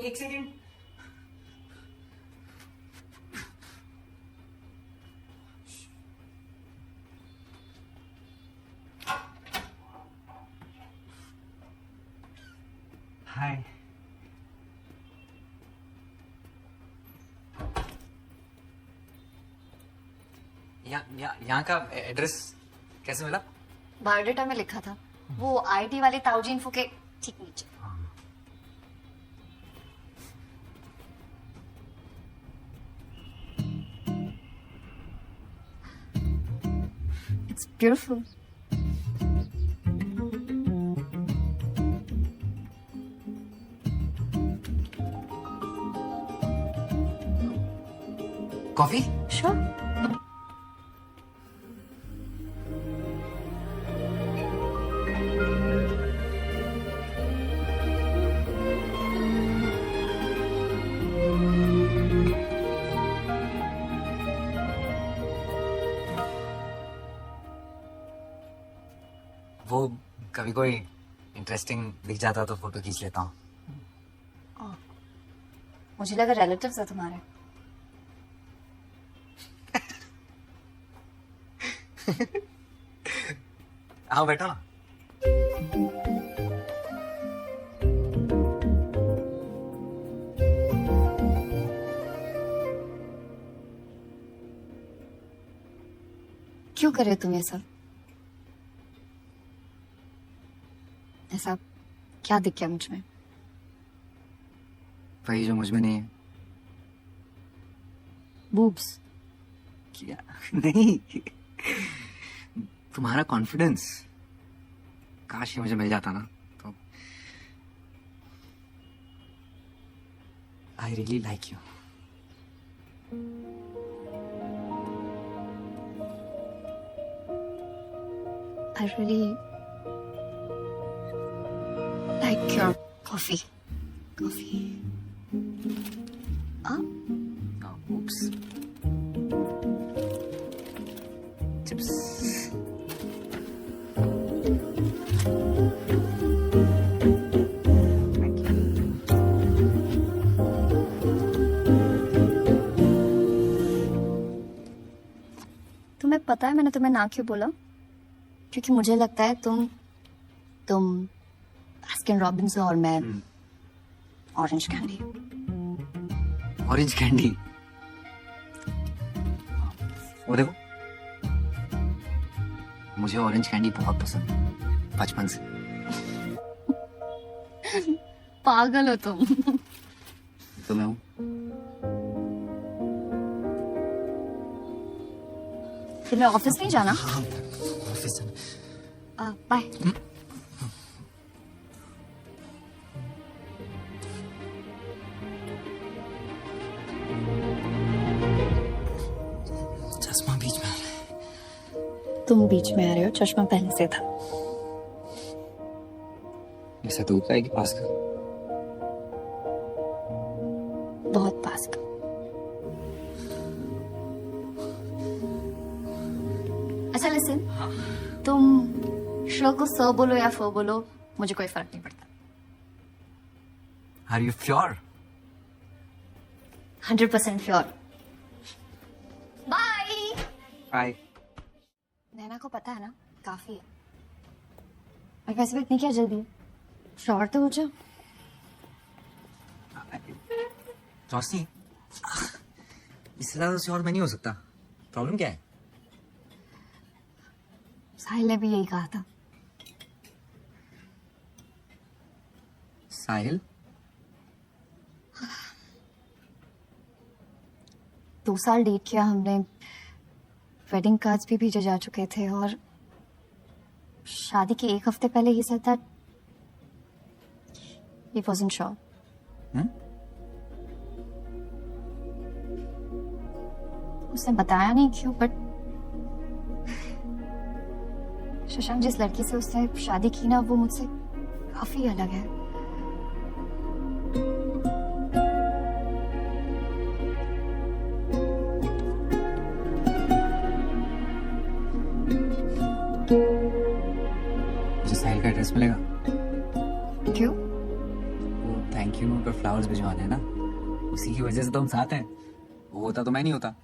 एक सेकंड। हाय। यहाँ का एड्रेस कैसे मिला? बायोडेटा में लिखा था, वो आईटी वाले ताऊजी इन्फो के ठीक नीचे। It's beautiful. कॉफी? Sure. वो कभी कोई इंटरेस्टिंग दिख जाता तो फोटो खींच लेता हूँ। मुझे लगा रिलेटिव्स है तुम्हारे। आओ बैठो ना। क्यों कर रहे हो तुम ये सब? ऐसा क्या दिख गया मुझ में? वही जो मुझ में नहीं है। बूब्स? क्या? नहीं, तुम्हारा कॉन्फिडेंस। काश ये मुझे मिल जाता ना तो। I really like you. I really like your coffee. Coffee oops. Chips. Thank you. तुम्हें पता है मैंने तुम्हें ना क्यों बोला? क्योंकि मुझे लगता है तुम बास्किन रॉबिन्स हो और मैं ऑरेंज कैंडी। Orange candy. वो देखो, मुझे ऑरेंज कैंडी बहुत पसंद है बचपन से। पागल हो तुम। तो मैं हूँ। तुम्हें ऑफिस नहीं जाना? Office bye. चश्मा बीच में आ रहा है। तुम बीच में आ रहे हो, चश्मा पहले से था। ऐसा दूर का है कि पास का? बहुत पास का। अच्छा लिसन, तुम श्लो को स बोलो या फ बोलो, मुझे कोई फर्क नहीं पड़ता। Are you sure? 100% sure. Bye. Bye. Naina को पता है ना, काफी है। और वैसे भी इतनी क्या जल्दी है? श्योर तो हो जाओ। रोशनी, इससे ज्यादा श्योर मैं नहीं हो सकता। प्रॉब्लम क्या है? साहिल ने भी यही कहा था। साहिल? 2 साल डेट किया हमने, वेडिंग कार्ड्स भी भेजे जा चुके थे और शादी के 1 हफ्ते पहले ही said that he wasn't sure. उसने बताया नहीं क्यों, बट शशांक जिस लड़की से उसने शादी की ना, वो मुझसे काफी अलग है। मुझे साहिल का एड्रेस मिलेगा? क्यों? वो थैंक यू नोट और फ्लावर्स भिजवाने हैं ना, उसी की वजह से तो हम साथ हैं। वो होता तो मैं नहीं होता।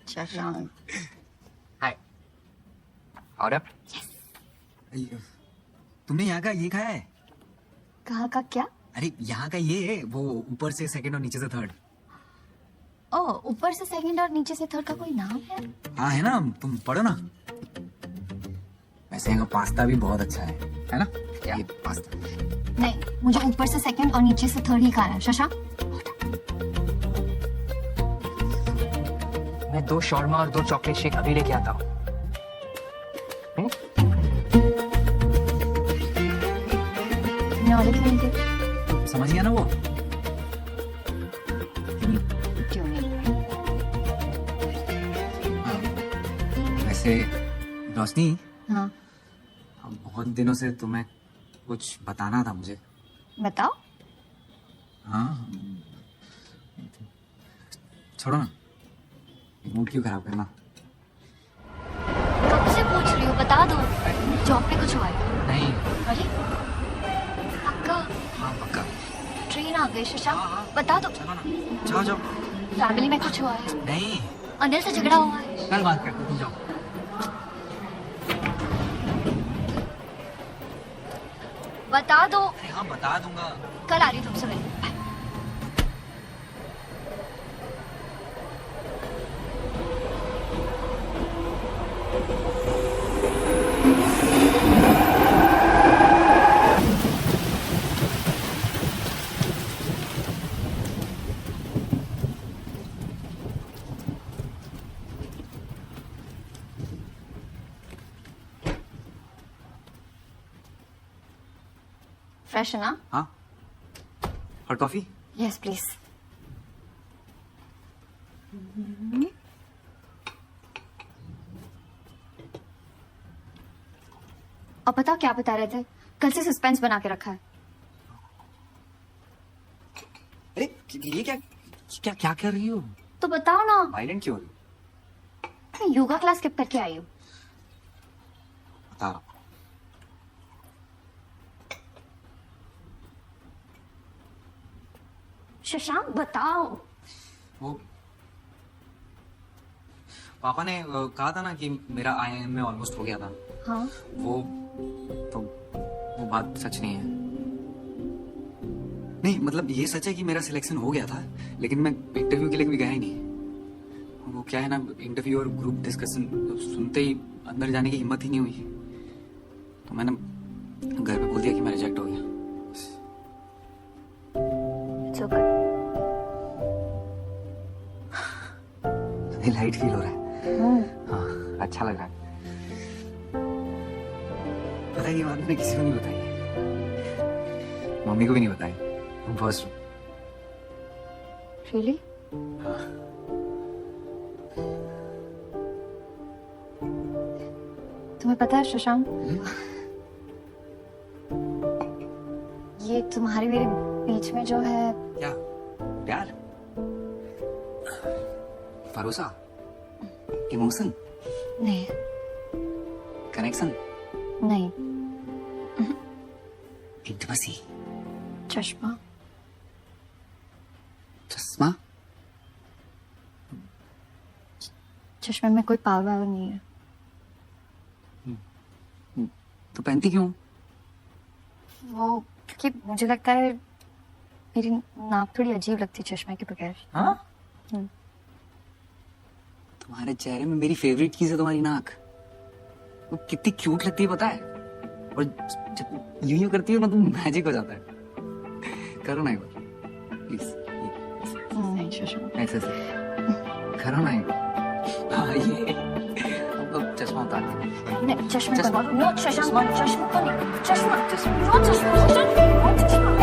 शशांक। हाय। और अब? तुमने यहाँ का ये खाया है? कहाँ का क्या? अरे यहाँ का ये है, वो ऊपर से सेकंड और नीचे से थर्ड। ओह, ऊपर से सेकंड और नीचे से थर्ड का कोई नाम है? हाँ है ना, तुम पढ़ो ना। वैसे यहाँ का पास्ता भी बहुत अच्छा है ना? ये पास्ता। नहीं, मुझे ऊपर से सेकंड और नीचे से थर्ड ही खाना है। शशांक, मैं 2 शॉर्मा और 2 चॉकलेट शेक अभी लेके आता हूँ। समझ गया ना वो? क्यों नहीं? वैसे रोशनी, हाँ, बहुत दिनों से तुम्हें कुछ बताना था मुझे। बताओ। हाँ, छोड़ो ना, मूड क्यों खराब करना। कब से पूछ रही हो, बता दो। जॉब पे कुछ हुआ है? नहीं। अरे पक्का? हाँ पक्का। ट्रेन आ गई शशांक, बता दो। चलो ना, जाओ जाओ। फैमिली में कुछ हुआ है? नहीं, अनिल से झगड़ा हुआ है? कल बात करते, तुम जाओ। बता दो। अरे हाँ बता दूंगा। कल आ रही तुमसे मिलने। बाय। फ्रेश है ना? हाँ, और कॉफी? Yes please. और बताओ क्या बता रहे थे? कल से सस्पेंस बना के रखा है। ये क्या क्या क्या कर रही हो? तो बताओ ना, वायलेंट क्यों हो रही हो? मैं योगा क्लास स्किप करके आई हूँ। बता। शशांक बताओ। वो पापा ने कहा था ना कि मेरा IIM में ऑलमोस्ट हो गया था। हाँ, वो बात सच नहीं है। नहीं मतलब ये सच है कि मेरा सिलेक्शन हो गया था, लेकिन मैं इंटरव्यू के लिए भी गया ही नहीं। वो क्या है ना, इंटरव्यू और ग्रुप डिस्कशन सुनते ही अंदर जाने की हिम्मत ही नहीं हुई, तो मैंने घर पे बोल दिया कि मैं रिजेक्ट हो गया। It's okay. अभी लाइट फील हो रहा है। हाँ, अच्छा लग रहा है। पता है ये बात मैंने किसी को नहीं बताई है, मम्मी को भी नहीं बताई। First Really? तुम्हें पता है शशांक, ये तुम्हारे मेरे बीच में जो है, क्या? प्यार, भरोसा, इमोशन, नहीं कनेक्शन, नहीं, इंटिमेसी, चश्मा। चश्मा। चश्मे में कोई पावर नहीं है। तो पहनती क्यों? वो क्योंकि मुझे लगता है मेरी नाक थोड़ी अजीब लगती है चश्मे के बगैर। हाँ? हम्म। तुम्हारे चेहरे में मेरी फेवरेट चीज है तुम्हारी नाक। वो कितनी क्यूट लगती है पता है, और जब यूं करती है ना तो मैजिक हो जाता है। करो ना एक बार प्लीज। नहीं शशांक। ऐसे करो ना एक बार। हाँ ये हमको चश्मा उतार दे। नहीं, चश्मे चश्मा। को नो शशांक, चश्मा। चश्मा को नहीं, चश्मा, चश्मा। नो चश्मा, नो चश्मा।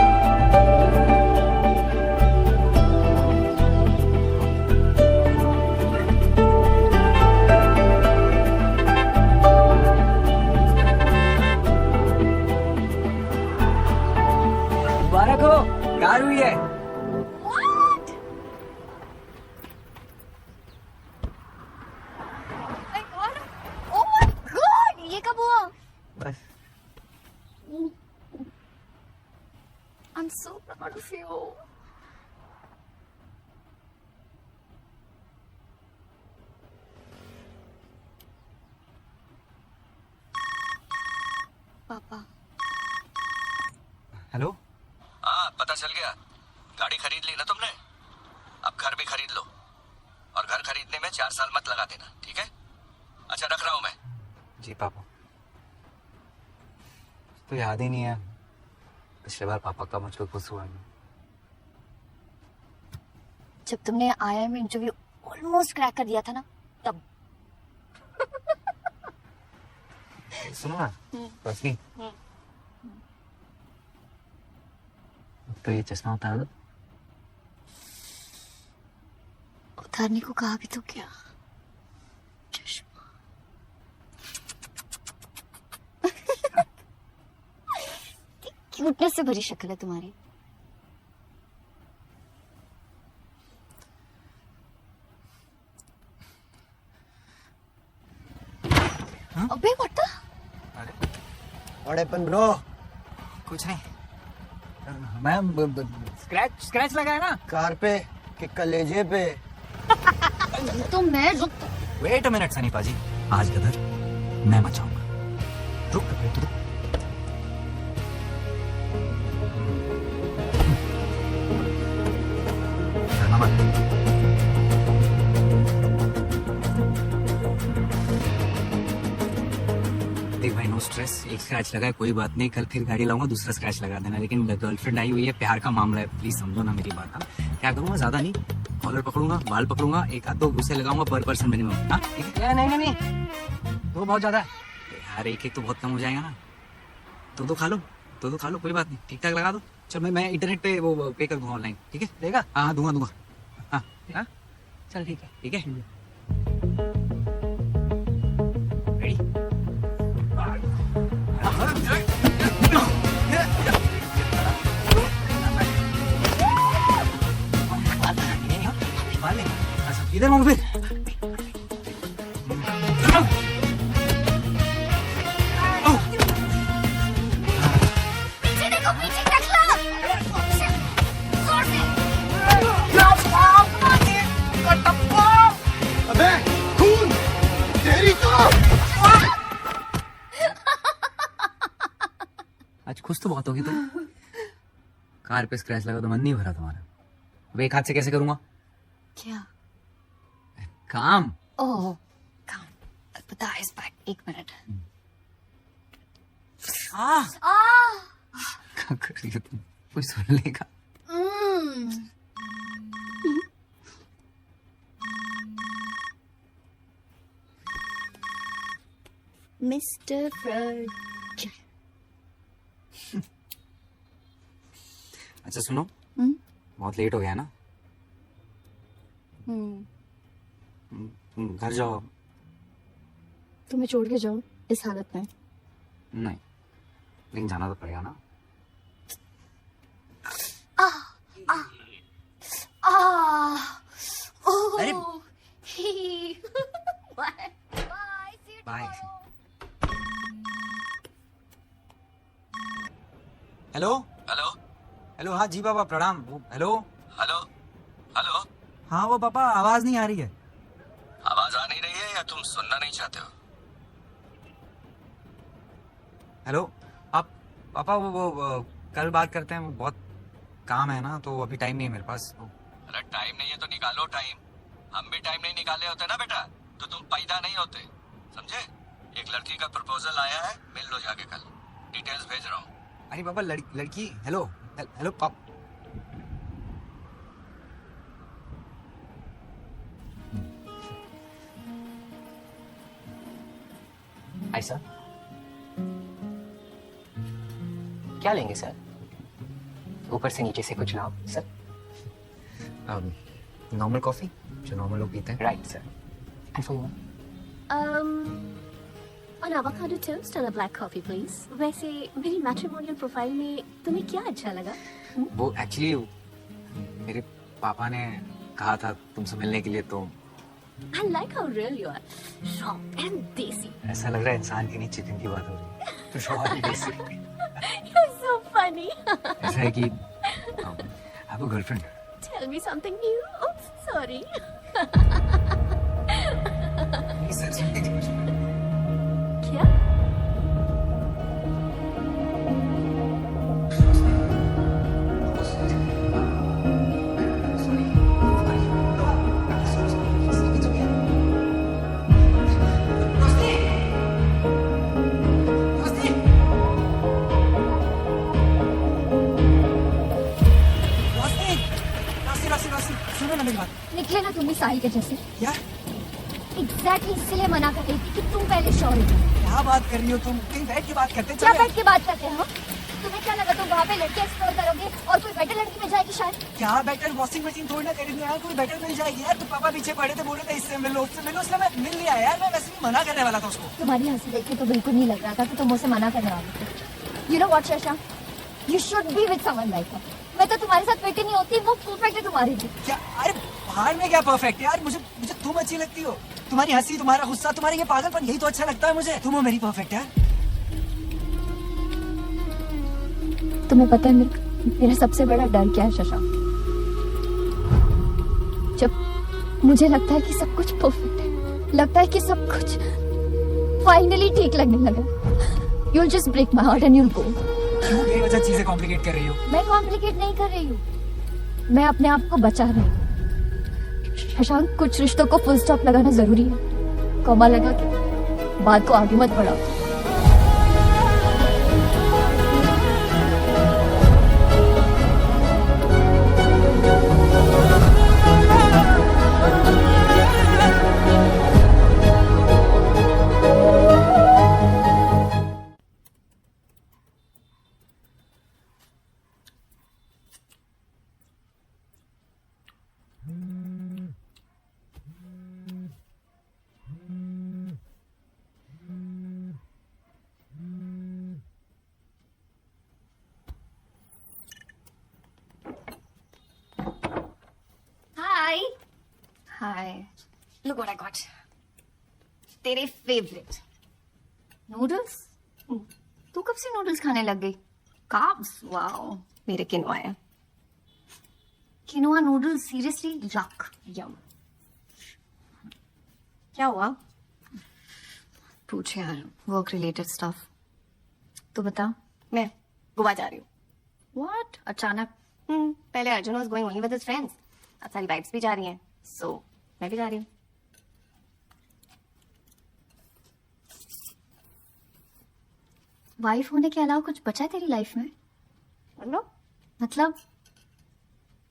मुबारक हो, कार हुई है। Oh my God! ये कब हुआ? बस I'm so proud of you. पापा। हेलो। हाँ पता चल गया, गाड़ी खरीद ली ना तुमने, अब घर भी खरीद लो, और घर खरीदने में 4 साल मत लगा देना, ठीक है? अच्छा रख रहा हूँ मैं। जी पापा, तो याद ही नहीं है पिछले बार पापा का मुझको खुश हुआ नहीं। जब तुमने IIM में इंटरव्यू ऑलमोस्ट क्रैक कर दिया था ना, तब। सुनो ना रोशनी, तो ये चश्मा उतार दो। उतारने को कहा भी तो क्या? चश्मा। क्यूटनेस से भरी शक्ल है तुम्हारी। अबे what the? What happened, bro? कुछ नहीं मैम, स्क्रैच लगा है ना कार पे कि कलेजे पे? तो मैं रुक। वेट अ मिनट सनी पाजी, आज गदर मैं मचाऊंगा। रुक रुक रुक। डरना मत। देख भाई नो स्ट्रेस, एक स्क्रैच लगा है कोई बात नहीं, कल फिर गाड़ी लाऊंगा दूसरा स्क्रैच लगा देना, लेकिन गर्लफ्रेंड आई हुई है, प्यार का मामला है, प्लीज समझो ना मेरी बात। हाँ क्या करूंगा, ज्यादा नहीं, कॉलर पकड़ूंगा, बाल पकड़ूंगा, एक आध दो गुस्से लगाऊंगा पर पर्सन मिनिमम। हाँ ठीक है? नहीं नहीं नहीं, दो बहुत ज्यादा है यार, एक तो बहुत कम हो जाएगा ना। दो खा लो, दो खा लो, कोई बात नहीं, ठीक ठाक लगा दो। चल मैं इंटरनेट पे वो पे कर दूंगा ऑनलाइन, ठीक है? देगा? हाँ दूंगा। हाँ हाँ चल ठीक है रेडी? इधर मोहम्मद। पीछे देखो, पीछे देख लो। जोर से। अबे खून तेरी तो। आज खुश तो बहुत होगी तुम। कार पे स्क्रैच लगा तो मन नहीं भरा तुम्हारा। अब एक हाथ से कैसे करूंगा क्या? काम? ओह, काम। अलबत्ता इस बैग, 1 मिनट। क्या कर रही हो तुम? कोई सुन लेगा। Mister fraud. अच्छा सुनो, बहुत लेट हो गया ना, तुम घर जाओ। तुम्हें छोड़ के जाऊं इस हालत में? नहीं, लेकिन जाना तो पड़ेगा ना। अरे बाय। हेलो हेलो हेलो, हाँ जी पापा प्रणाम। हेलो हेलो हेलो, हाँ वो पापा आवाज नहीं आ रही है। आवाज आ नहीं रही है या तुम सुनना नहीं चाहते हो? हेलो आप पापा वो कल बात करते हैं, वो बहुत काम है ना, तो अभी टाइम नहीं है मेरे पास। अरे टाइम नहीं है तो निकालो टाइम। हम भी टाइम नहीं निकाले होते ना बेटा तो तुम पैदा नहीं होते, समझे? एक लड़की का प्रपोजल आया है, मिल लो जाके कल। डिटेल्स भेज रहा हूँ। अरे पापा लड़की। हेलो हेलो पापा। ऐसा क्या लेंगे सर? ऊपर से नीचे से कुछ लाओ सर। नॉर्मल कॉफी जो नॉर्मल लोग पीते हैं। Right sir. And for you? An avocado toast and a black coffee, please. वैसे मेरी मैट्रिमोनियल प्रोफाइल में तुम्हें क्या अच्छा लगा? वो एक्चुअली मेरे पापा ने कहा था तुमसे मिलने के लिए, तो I like how real you are. Raw and desi. ऐसा लग रहा है इंसान की नहीं चिकन की बात हो रही है। तो शौहर जैसे। You're so funny. ऐसा है कि I have a girlfriend. Tell me something new. Oops, sorry. क्या? सुनो ना मेरी बात। निकले ना तुम भी साहिल के जैसे। क्या एग्जैक्टली इसलिए मना कर रही थी कि तुम पहले श्योर हो। क्या बात कर रही हो तुम? कहीं बैठ के बात करते हैं। क्या चलो। बैठ के बात करते हो? तुम्हें क्या लगा तुम वहाँ पे लड़के एक्सप्लोर करोगे और कोई बेटर लड़की मिल जाएगी शायद? क्या बेटर वॉशिंग मशीन थोड़ी ना खरीदने आया, कोई बेटर मिल जाएगी यार। तो पापा पीछे पड़े थे, बोल रहे थे इससे मिलो उससे मिलो, इसलिए मैं मिल लिया यार। मैं वैसे भी मना करने वाला था उसको। तुम्हारी हंसी देख के तो बिल्कुल नहीं लग रहा था कि तुम मुझसे मना करने वाले थे। You know what, Shashank? You should be with someone like her. मैं तो तुम्हारे साथ फिट ही नहीं होती, वो परफेक्ट है तुम्हारे लिए। क्या? अरे बाहर में क्या परफेक्ट यार? मुझे तुम अच्छी लगती हो। तुम्हारी हंसी, तुम्हारा गुस्सा, तुम्हारी ये पागलपन, यही तो अच्छा लगता है मुझे। तुम हो मेरी परफेक्ट यार। तुम्हें पता है मेरा सबसे बड़ा डर क्या है शशांक? जब मुझे लगता है कि सब कुछ परफेक्ट है, लगता है कि सब कुछ फाइनली ठीक लगने लगा, you'll just break my heart and you'll go. क्यों बेवजह चीजें कॉम्प्लिकेट कर रही हो? मैं कॉम्प्लिकेट नहीं कर रही हूँ, मैं अपने आप को बचा रही हूँ। शशांक, कुछ रिश्तों को फुल स्टॉप लगाना जरूरी है, कॉमा लगा के बात को आगे मत बढ़ाओ। look what I got. तेरे फेवरेट नूडल्स? तू कब से नूडल्स खाने लग गई? कार्ब्स, वाओ, मेरे किनोआ है. Quinoa noodles, seriously? यक, यम. क्या हुआ? पूछ यार, वर्क रिलेटेड स्टफ. तो बता. मैं गोवा जा रही हूँ. व्हाट? अचानक? पहले Arjun was going only with his friends. अब सारी वाइब्स भी जा रही हैं, so मैं भी जा रही हूँ. वाइफ होने के अलावा कुछ बचा है तेरी लाइफ में? मतलब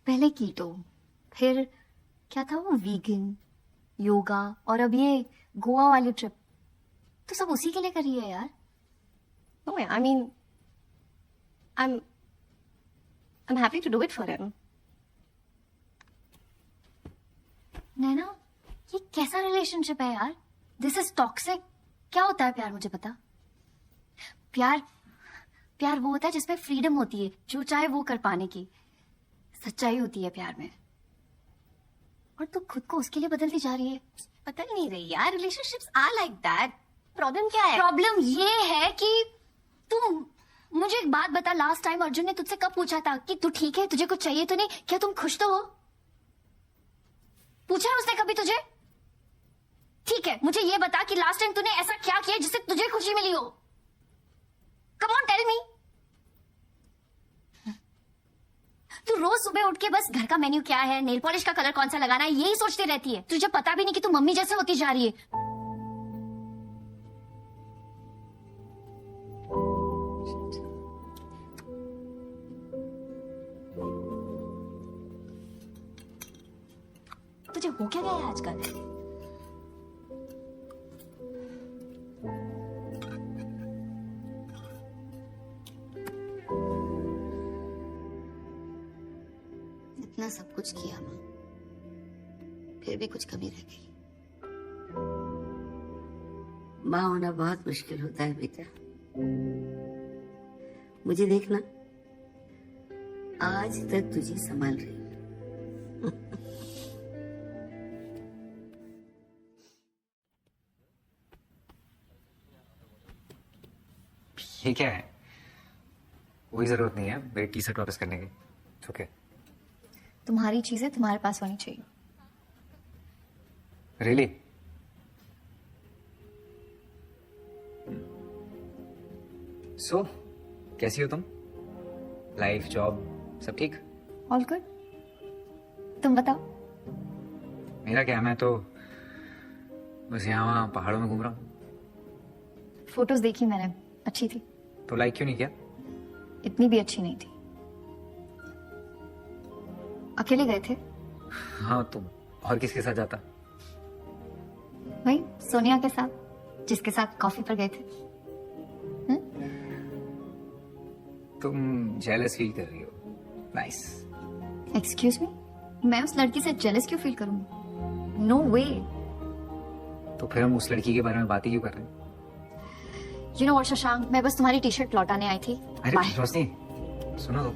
पहले कीटो, फिर क्या था वो, वीगन, योगा, और अब ये गोवा वाली ट्रिप. तो सब उसी के लिए कर रही है यार. No, I mean, I'm happy to do it for him. नैना, ये कैसा रिलेशनशिप है यार? This is toxic. क्या होता है प्यार, मुझे पता. प्यार वो होता है जिसमें फ्रीडम होती है, जो चाहे वो कर पाने की. सच्चाई होती है प्यार में. और तू खुद को उसके लिए बदलती जा रही है. बदल नहीं रही यार, relationships are like that. Problem क्या है? प्रॉब्लम ये है कि तुम मुझे एक बात बता. लास्ट टाइम अर्जुन ने तुझसे कब पूछा था कि तू ठीक है, तुझे कुछ चाहिए तो नहीं? क्या तुम खुश तो हो? पूछा है उसने कभी तुझे? ठीक है, मुझे ये बता कि लास्ट टाइम तूने ऐसा क्या किया जिससे तुझे खुशी मिली हो. Come on, tell me. तू रोज सुबह उठ के बस घर का मेन्यू क्या है, नेल पॉलिश का कलर कौन सा लगाना है, यही सोचती रहती है. तुझे पता भी नहीं कि तू मम्मी जैसे होती जा रही है. तुझे हो क्या गया है आजकल? इतना सब कुछ किया माँ, फिर भी कुछ कमी रह गई. माँ होना बहुत मुश्किल होता है बेटा. मुझे देखना, आज तक तुझे संभाल रही हूँ. ये क्या है? कोई जरूरत नहीं है मेरी टी शर्ट वापस करने की. ओके. तुम्हारी चीजें तुम्हारे पास होनी चाहिए. रियली? सो कैसी हो तुम? लाइफ, जॉब, सब ठीक? All good. तुम बताओ. मेरा क्या, मैं तो बस यहाँ वहाँ पहाड़ों में घूम रहा हूँ. फोटोज देखी मैंने, अच्छी थी. तो लाइक क्यों नहीं किया? इतनी भी अच्छी नहीं थी. अकेले गए थे? हाँ, तो और किसके साथ जाता? वही सोनिया के साथ, जिसके साथ कॉफी पर गए थे. तुम जेलस फील कर रही हो. नाइस. एक्सक्यूज मी, मैं उस लड़की से जेलस क्यों फील करूंगी? नो वे. तो फिर हम उस लड़की के बारे में बात ही क्यों कर रहे हैं? यू नो व्हाट शशांक, मैं बस तुम्हारी टी शर्ट लौटाने आई थी. अरे Bye. रोशनी, सुनो तो.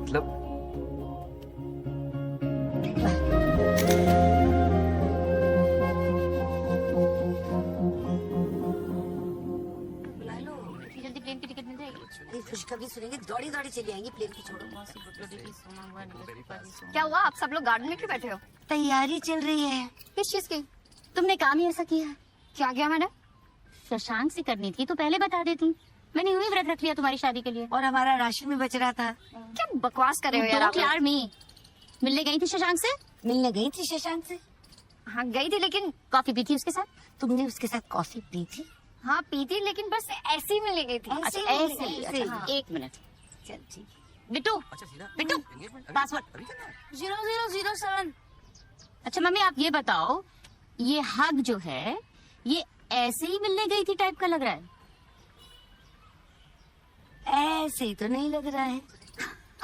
मतलब बुला लो. जल्दी प्लेन की टिकट मिल जाएगी. अरे खुशखबरी सुनेंगे, दौड़ी दौड़ी चली आएंगी. प्लेन की छोड़ो. क्या हुआ, आप सब लोग गार्डन में क्यों बैठे हो? तैयारी चल रही है. किस चीज की? तुमने काम ही ऐसा किया है. क्या किया मैंने? शशांक से करनी थी तो पहले बता देती. मैंने यूं ही व्रत रख लिया तुम्हारी शादी के लिए. और हमारा राशन में बच रहा था. क्या बकवास कर रहे हो यार आप लोग? यार मी मिलने गई थी शशांक से. मिलने गई थी शशांक से. हाँ गई थी, लेकिन कॉफी पी थी उसके साथ. तुमने उसके साथ कॉफी पी थी? हाँ पी थी, लेकिन बस ऐसे ही मिलने गई थी. ऐसे अच्छा ही ऐसे ही. ऐसे ही. अच्छा, एक मिनट. चल ठीक. बिट्टू, बिट्टू, पासवर्ड 0007. अच्छा मम्मी आप ये बताओ, ये हग जो है ये ऐसे ही मिलने गई थी टाइप का लग रहा है. ऐसे ही तो नहीं लग रहा है.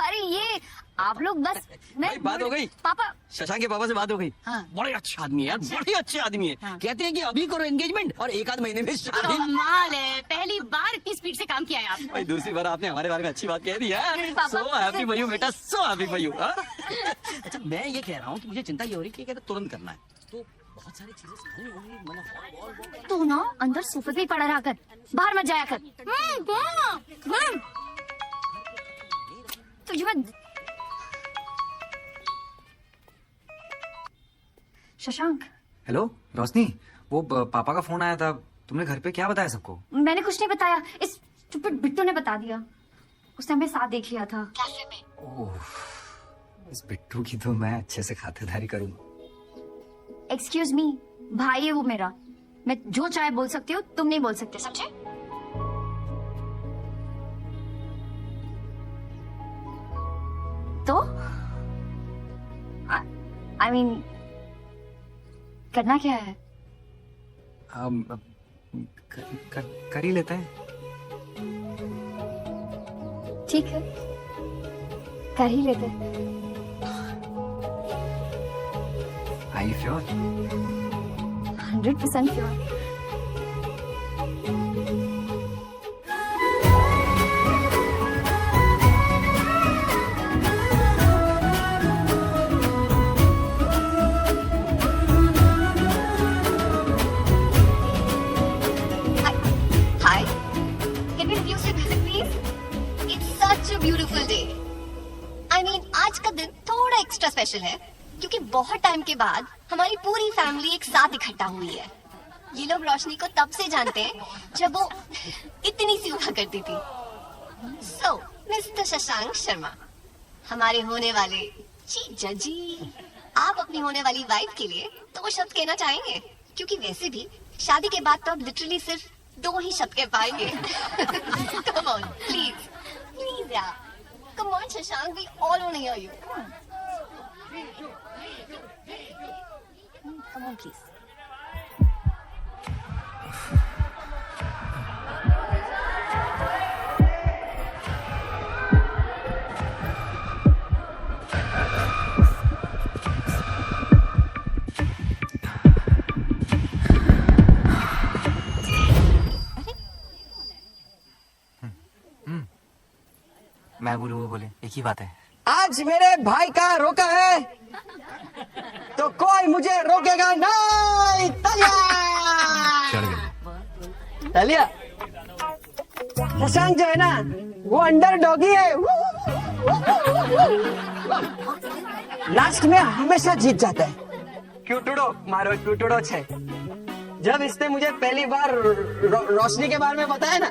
अरे ये आप लोग बस भाई, बात हो गई. पापा. शशांक के पापा से बात हो गई. हाँ. बड़े अच्छे आदमी है यार, बड़े अच्छे आदमी है. कहते हैं कि अभी करो एंगेजमेंट और एक आध महीने में शादी. कमाल है, पहली बार इतनी स्पीड से काम किया है आपने. भाई दूसरी बार आपने हमारे बारे में अच्छी बात कह दी है. पापा. सो हैप्पी फॉर यू बेटा, सो हैप्पी फॉर यू. अच्छा मैं ये कह रहा हूँ कि मुझे चिंता ये हो रही है कि तुरंत करना है, तो बहुत सारी चीजें खानी होंगी, मतलब तू ना अंदर सोफे पे ही पड़ा रहा कर, बाहर मत जाया कर। तुझे मैं शशांक, हेलो रोशनी, वो पापा का फोन आया था, तुमने घर पे क्या बताया सबको? मैंने कुछ नहीं बताया, इस स्टूपिड बिट्टू ने बता दिया। उसने हमें साथ देख लिया था कैफे में। ओह, इस बिट्टू की तो मैं अच्छे से खातिरदारी करूंगा। एक्सक्यूज मी, भाई है वो मेरा, मैं जो चाहे बोल सकती हूँ, तुम नहीं बोल सकते, समझे? तो आई मीन करना क्या है? कर ही लेते हैं। ठीक है, कर ही लेते। Are you sure? 100% sure. Hi, can we reduce your music please? It's such a beautiful day. I mean, आज का दिन थोड़ा एक्स्ट्रा स्पेशल है क्योंकि बहुत टाइम के बाद हमारी पूरी फैमिली एक साथ इकट्ठा हुई है। ये लोग रोशनी को तब से जानते हैं जब वो इतनी सी हुआ करती थी। सो मिस्टर शशांक शर्मा, हमारे होने वाले जीजा जी, आप अपनी होने वाली वाइफ के लिए 2 शब्द कहना चाहेंगे? क्योंकि वैसे भी शादी के बाद तो आप लिटरली सिर्फ 2 ही शब्द कह पाएंगे। कम ऑन प्लीज, प्लीज यार, come on Shashank, we all want to hear you. Come on, please. मैं बोलूँ वो बोले, एक ही बात है। आज मेरे भाई का रोका है तो कोई मुझे रोकेगा नहीं। तालिया, शशांक जो है ना, वो अंडर डॉगी है, लास्ट में हमेशा जीत जाता है। क्यूटुडो मारो, क्यूटुडो छे। जब इसने मुझे पहली बार रोशनी के बारे में बताया ना,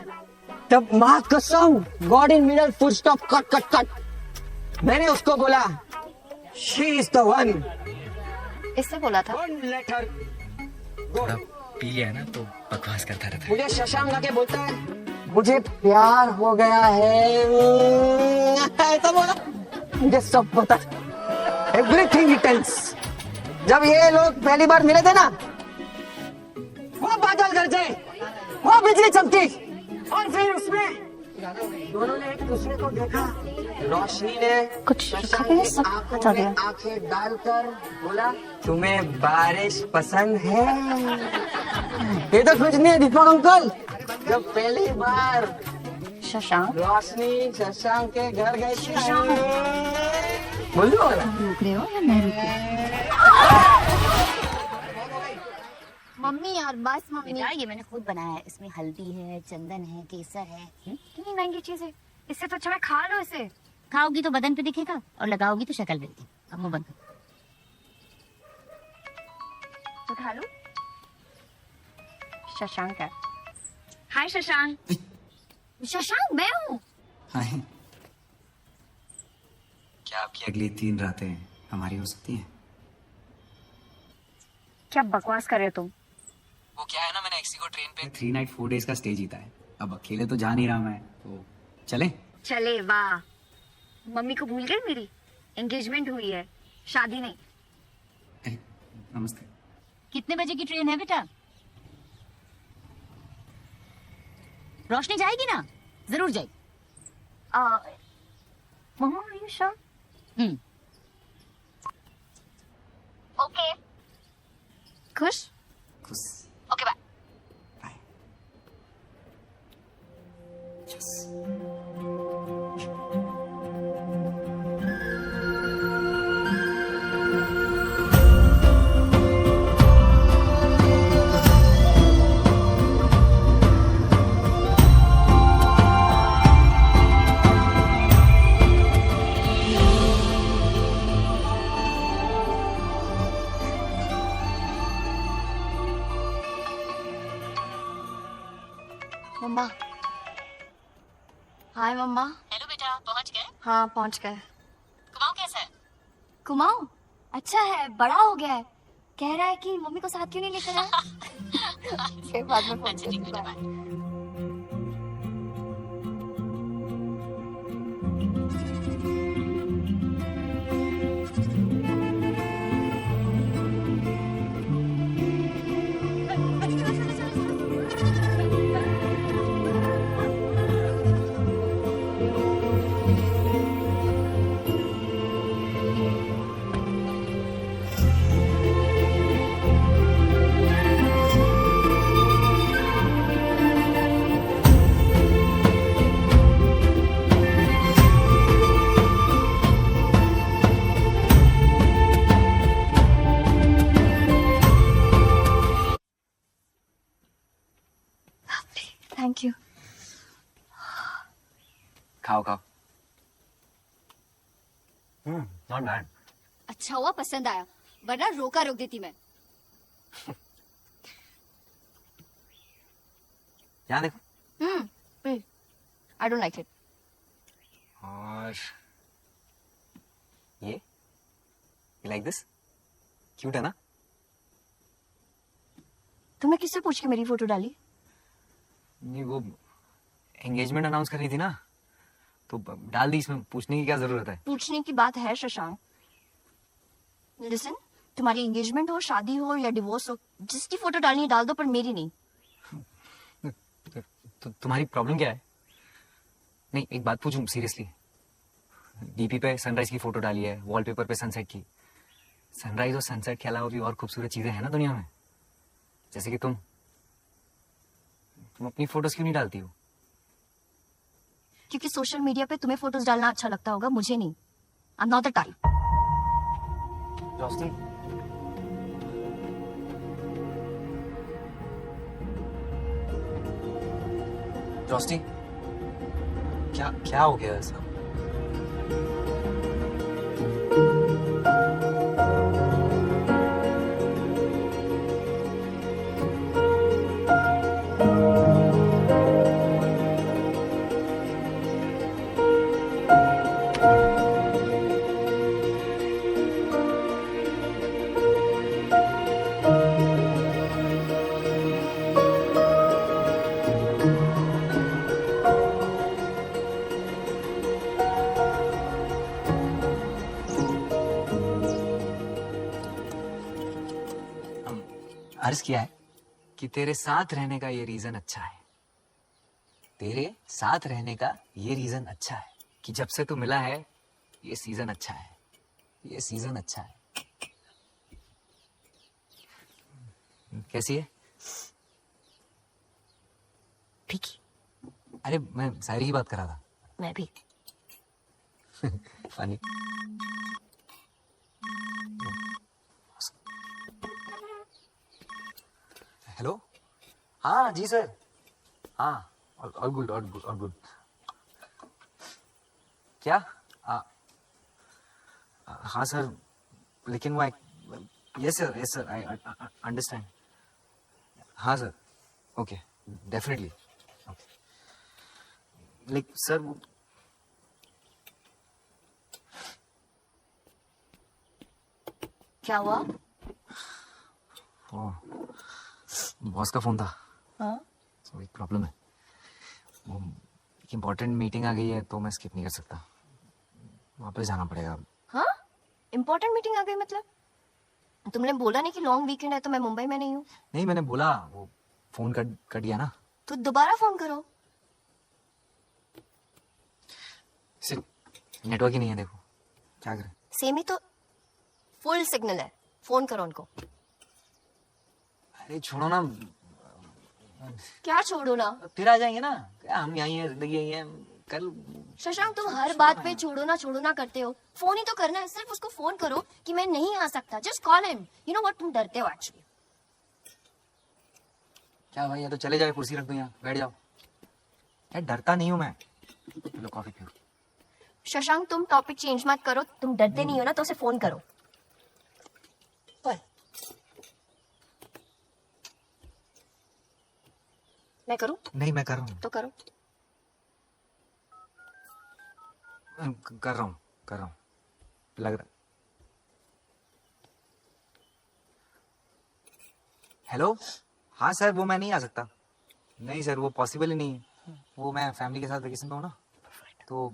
तब माँ कसम, God in middle full stop cut cut cut, मैंने उसको बोला शी इज द वन। इससे बोला था। लेटर थोड़ा पी लिया है ना तो बकवास करता रहता है। मुझे शशांक आके बोलता है मुझे प्यार हो गया है, ऐसा बोला। मुझे सब पता, एवरीथिंग ही टेल्स। जब ये लोग पहली बार मिले थे ना, वो बादल गरजे, वो बिजली चमकी, और फिर उसमें दोनों ने एक दूसरे को देखा। रोशनी ने कुछ रखा भी नहीं, सब बता दिया। आंखें डालकर बोला तुम्हें बारिश पसंद है। ये तो कुछ नहीं है दीपक अंकल। जब पहली बार शशांक, रोशनी शशांक के घर गई थी, बोलो रुक रहे हो या मैं रुकूं? मम्मी यार बस मम्मी। बेटा ये मैंने खुद बनाया है, इसमें हल्दी है, चंदन है, केसर है। कितनी महंगी चीज है, इससे तो अच्छा मैं खा लो इसे। खाओगी तो बदन पे दिखेगा और लगाओगी तो शक्ल मिलती। अब मुंह बंद करो। तो खा लो। शशांक है। हाय शशांक। शशांक मैं हूँ। हाय। क्या आपकी अगली 3 रातें हमारी हो सकती हैं? क्या बकवास कर रहे हो तुम? वो क्या है ना, मैंने एक्सी को ट्रेन पे 3 नाइट 4 डेज का स्टे जीता है। अब अकेले तो जा नहीं रहा मैं, तो चले? चले, वाह। मम्मी को भूल गई मेरी? एंगेजमेंट हुई है, शादी नहीं। नमस्ते। कितने बजे की ट्रेन है बेटा? रोशनी जाएगी ना? जरूर जाएगी। Mama are you sure? Okay. खुश? खुश। Okay bye. Bye. Yes. Mama. Hi mama. Hello बेटा, पहुंच गए? हाँ पहुंच गए। कुमाऊं कैसा है? कुमाऊं अच्छा है, बड़ा हो गया है। कह रहा है कि मम्मी को साथ क्यों नहीं लेकर आया। फिर बाद में फोन अच्छा ठीक बेटा, करूंगा। बाय। Thank you. खाओ खाओ। Not bad. अच्छा हुआ पसंद आया, वरना रोका रोक देती मैं। यहाँ देखो। I don't like it. और ये लाइक दिस, क्यूट है ना? तुमने किससे पूछ के मेरी फोटो डाली? नहीं, वो एंगेजमेंट अनाउंस कर रही थी ना, तो डाल दी। इसमें पूछने की क्या जरूरत है? पूछने की बात है शशांक। लिसन, तुम्हारी एंगेजमेंट हो, शादी हो या डिवोर्स हो, जिसकी फोटो डालनी है डाल दो, पर मेरी नहीं। तो तुम्हारी प्रॉब्लम क्या है? नहीं, एक बात पूछूं सीरियसली। डीपी पे सनराइज की फोटो डाली है, वॉलपेपर पे सनसेट की। सनराइज और सनसेट के अलावा भी और खूबसूरत चीजें हैं ना दुनिया में, जैसे कि तुम अपनी फोटोज क्यों नहीं डालती हो? क्योंकि सोशल मीडिया पे तुम्हें फोटोज डालना अच्छा लगता होगा, मुझे नहीं। I am not the type. Roshni, Roshni, क्या क्या हो गया ऐसा? अर्ज किया है कि तेरे साथ रहने का ये रीजन अच्छा है। तेरे साथ रहने का ये रीजन अच्छा है कि जब से तू मिला है ये सीजन अच्छा है, ये सीजन अच्छा है। कैसी है? ठीक। अरे मैं शायरी की बात कर रहा था। मैं भी। फनी। हेलो, हाँ जी सर। हाँ, all good, all good, all good. क्या? हाँ सर, लेकिन वो यस सर, आई अंडरस्टैंड। हाँ sir, okay, definitely. Like sir, क्या हुआ? बॉस का फोन था। हाँ? तो एक प्रॉब्लम है, वो एक इम्पोर्टेंट मीटिंग आ गई है तो मैं स्किप नहीं कर सकता, वापस जाना पड़ेगा। हाँ? इम्पोर्टेंट मीटिंग आ गई मतलब? तुमने बोला नहीं कि लॉन्ग वीकेंड है तो मैं मुंबई में नहीं हूँ? नहीं, मैंने बोला, वो फोन कट गया ना। तो दोबारा फोन करो। सिर्फ नेटवर्क ही नहीं है, देखो क्या करें। सेम ही तो फुल सिग्नल है, फोन करो उनको। अरे छोड़ो ना। क्या छोड़ो ना? फिर आ जाएंगे ना, क्या हम यहीं हैं, जिंदगी यहीं है कल। शशांक, तुम हर बात पे छोड़ो ना करते हो। फोन ही तो करना है, सिर्फ उसको फोन करो कि मैं नहीं आ सकता। Just call him. You know what, तुम डरते हो एक्चुअली। क्या भाई, या तो चले जाओ, कुर्सी रख दो यहाँ, बैठ जाओ। यार डरता नहीं हूँ मैं। लो कॉफी पियो। शशांक, तुम टॉपिक चेंज मत करो। तुम डरते नहीं हो ना तो उसे फोन करो। मैं करूं? नहीं, मैं कर रहा हूँ, तो करो। कर रहा हूँ, लग रहा। हेलो, हाँ सर, वो मैं नहीं आ सकता। नहीं सर, वो पॉसिबल ही नहीं है। वो मैं फैमिली के साथ वेकेशन पे हूँ ना, तो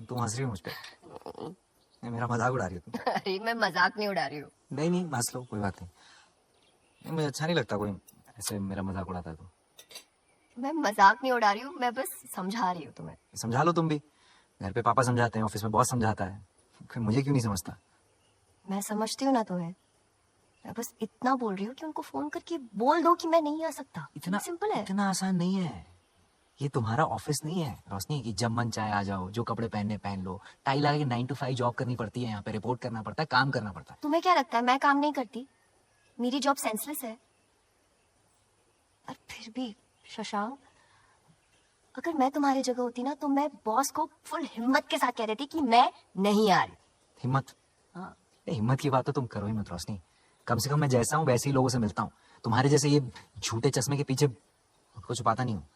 तुम हंस रही हो मुझ पे? नहीं, मेरा मजाक उड़ा रही हो तुम। अरे मैं मजाक नहीं उड़ा रही हूँ। नहीं नहीं, हंस लो, कोई बात नहीं। नहीं, मुझे अच्छा नहीं लगता कोई ऐसे मेरा मजाक उड़ाता है तो। मैं मजाक नहीं उड़ा रही हूँ, मैं बस समझा रही हूँ तुम्हें। समझा लो तुम भी। घर पे पापा समझाते हैं, ऑफिस में बॉस समझाता है, फिर मुझे क्यों नहीं समझता? मैं समझती हूँ ना तुम्हें। मैं बस इतना बोल रही हूँ कि उनको फोन करके बोल दो कि मैं नहीं आ सकता। इतना सिंपल है। इतना आसान नहीं है। ये तुम्हारा ऑफिस नहीं है रोशनी कि जब मन चाहे आ जाओ, जो कपड़े पहनने पहन लो। टाई लगा के 9 to 5 जॉब करनी पड़ती है, यहाँ पे रिपोर्ट करना पड़ता है, काम करना पड़ता है। तुम्हें क्या लगता है मैं काम नहीं करती? मेरी जॉब सेंसलेस है। और फिर भी शशांक, अगर मैं तुम्हारी जगह होती ना तो मैं बॉस को फुल हिम्मत के साथ कह देती कि मैं नहीं आ रही। हिम्मत? हाँ। हिम्मत की बात तो तुम करो ही मत रोशनी। कम से कम मैं जैसा हूँ वैसे ही लोगों से मिलता हूँ। तुम्हारे जैसे ये झूठे चश्मे के पीछे खुद को छुपाता नहीं हूँ।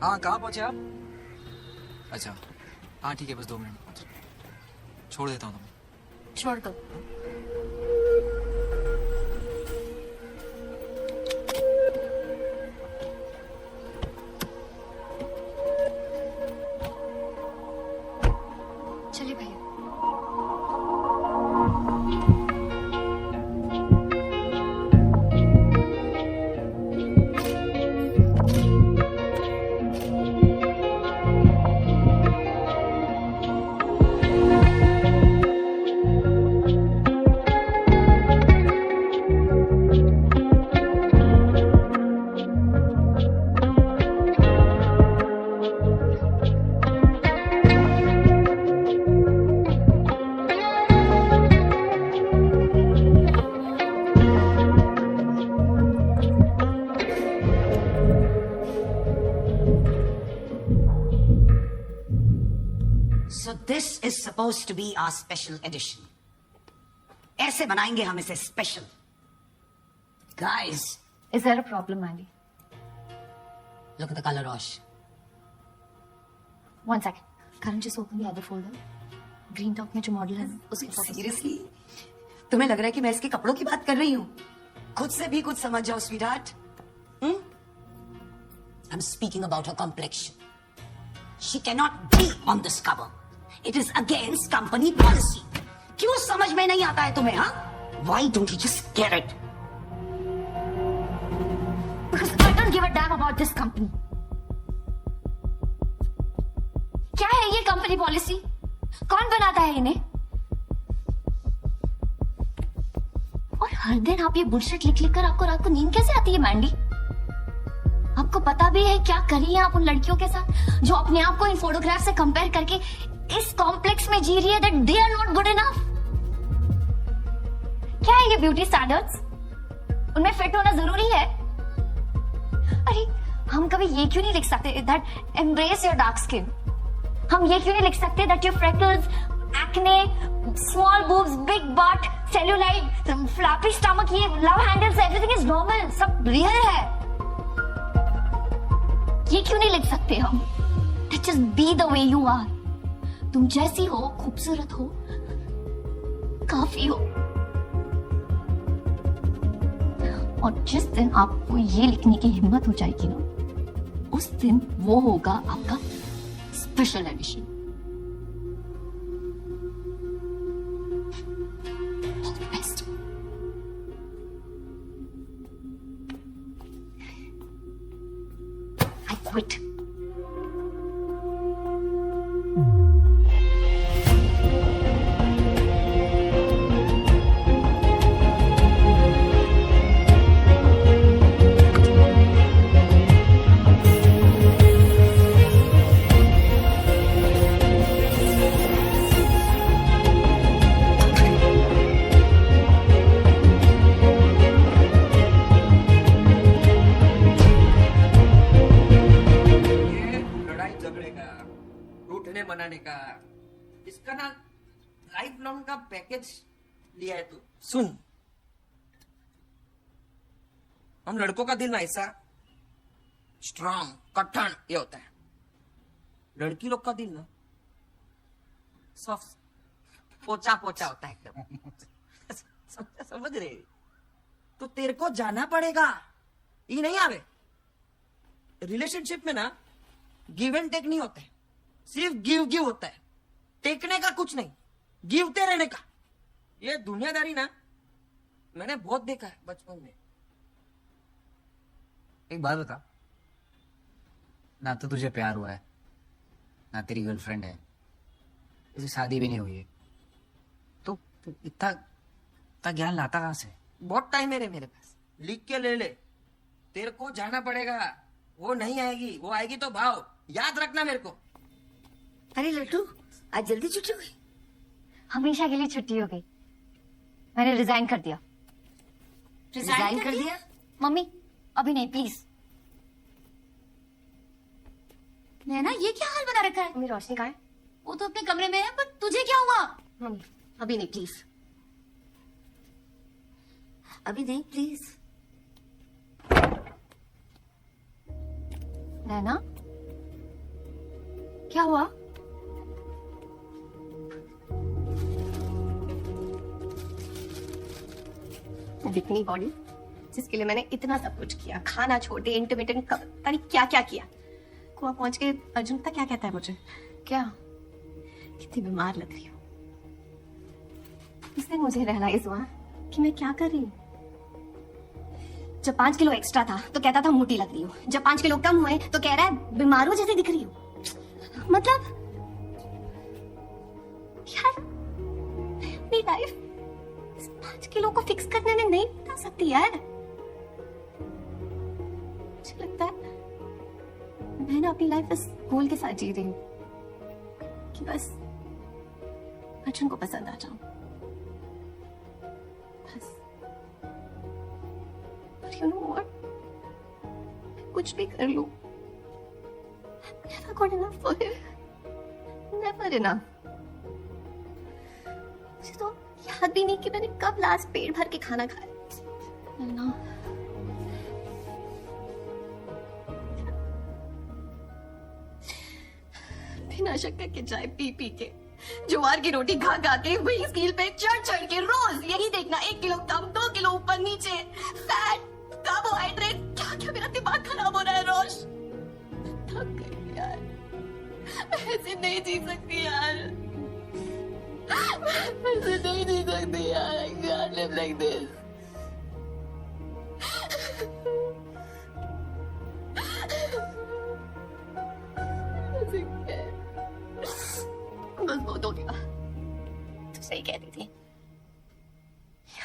हाँ, कहाँ पहुँचे आप? अच्छा, हाँ ठीक है, बस 2 मिनट में पहुँच। छोड़ देता हूँ तुम्हें। छोड़ दो। चलिए भैया। So this is supposed to be our special edition. ऐसे बनाएंगे हम इसे special. Guys, Is there a problem, Mandy? look at the color, Rosh. 1 second. Karan, just open the other folder. Green top में जो मॉडल है उसके photos. Seriously? तुम्हें लग रहा है कि मैं इसके कपड़ों की बात कर रही हूँ? खुद से भी कुछ समझ जाओ, sweetheart. I'm speaking about her complexion. She cannot be on this cover. It is against company policy. क्यों समझ में नहीं आता है तुम्हें? हाँ? Why don't you just get it? Because I don't give a damn about this company. क्या है ये कंपनी पॉलिसी? कौन बनाता है इन्हें? और हर दिन आप ये बुलशिट लिख लिख कर आपको रात को नींद कैसे आती है मैंडी? आपको पता भी है क्या करी है आप उन लड़कियों के साथ जो अपने आप को इन फोटोग्राफ से कंपेयर करके इस कॉम्प्लेक्स में जी रही है that they are not good enough? क्या है ये ब्यूटी स्टैंडर्ड्स? उनमें फिट होना जरूरी है? अरे हम कभी ये क्यों नहीं लिख सकते that embrace your dark skin? हम ये क्यों नहीं लिख सकते that your freckles, acne, small boobs, big butt, cellulite, flappy stomach, ये love handles, everything is normal, सब रियल है? ये क्यों नहीं लिख सकते हम? Just be the way you are. तुम जैसी हो, खूबसूरत हो, काफी हो. और जिस दिन आपको ये लिखने की हिम्मत हो जाएगी ना, उस दिन वो होगा आपका special edition. All the best. I quit. बनाने का इसका ना लाइफ लॉन्ग का पैकेज लिया है तू. सुन, हम लड़कों का दिल ना ऐसा स्ट्रांग, कठिन ये होता है. लड़की लोग का दिल ना सॉफ्ट, पोचा पोचा होता है एकदम. समझ रहे? तो तेरे को जाना पड़ेगा, ये नहीं आवे. रिलेशनशिप में ना गिव एंड टेक नहीं होता है, सिर्फ गिव गिव होता है. टेकने का कुछ नहीं, गिवते रहने का. ये दुनियादारी ना मैंने बहुत देखा है बचपन में. एक बात बता, ना तो तुझे प्यार हुआ है, ना तेरी गर्लफ्रेंड है, तुझे शादी भी नहीं हुई है, तो इतना ज्ञान लाता कहां से? बहुत टाइम है रे मेरे पास, लिख के ले ले. तेरे को जाना पड़ेगा, वो नहीं आएगी, वो आएगी तो भाव. याद रखना मेरे को. अरे लट्टू, आज जल्दी छुट्टी हुई? हमेशा के लिए छुट्टी हो गई. मैंने रिजाइन कर दिया. रिजाइन कर दिया? मम्मी अभी नहीं, प्लीज. नैना ये क्या हाल बना रखा है? मेरी रोशनी कहाँ है? वो तो अपने कमरे में है, पर तुझे क्या हुआ? मम्मी अभी नहीं, प्लीज. अभी नहीं प्लीज. नैना क्या हुआ? दिखनी बॉडी जिसके लिए मैंने इतना सब कुछ किया, खाना छोड़ दिया, इंटरमीडिएट पता नहीं क्या क्या किया. गोवा पहुंच के अर्जुन पता क्या कहता है मुझे? क्या? कितनी बीमार लग रही हो. इसने मुझे रियलाइज हुआ कि मैं क्या कर रही हूँ. जब 5 किलो एक्स्ट्रा था तो कहता था मोटी लग रही हो, जब 5 किलो कम हुए तो कह रहा है बीमार हो जैसे दिख रही हो. मतलब यार, अपनी लाइफ 5 किलो को फिक्स करने में नहीं बता सकती यार. मुझे लगता है मैं ना अपनी लाइफ इस गोल के साथ जी रही हूँ कि बस अर्जुन को पसंद आ जाऊं. बस. But you know what? कुछ भी कर लूं, never good enough for him. Never enough. मुझे तो याद भी नहीं कि मैंने कब लास्ट पेट भर के खाना खाया. ना बिना शक्कर के चाय पी पी के, ज्वार की रोटी खा खा के, वही स्कील पे चढ़ चढ़ के रोज यही देखना, 1 किलो कम, 2 किलो ऊपर नीचे, फैट, कार्बोहाइड्रेट, क्या क्या मेरा दिमाग खराब हो रहा है रोज. थक गई यार, ऐसे नहीं जी सकती यार. ऐसे नहीं जी सकती यार, I can't live like this. ऐसे क्या? बस बहुत हो गया। तू सही कह रही थी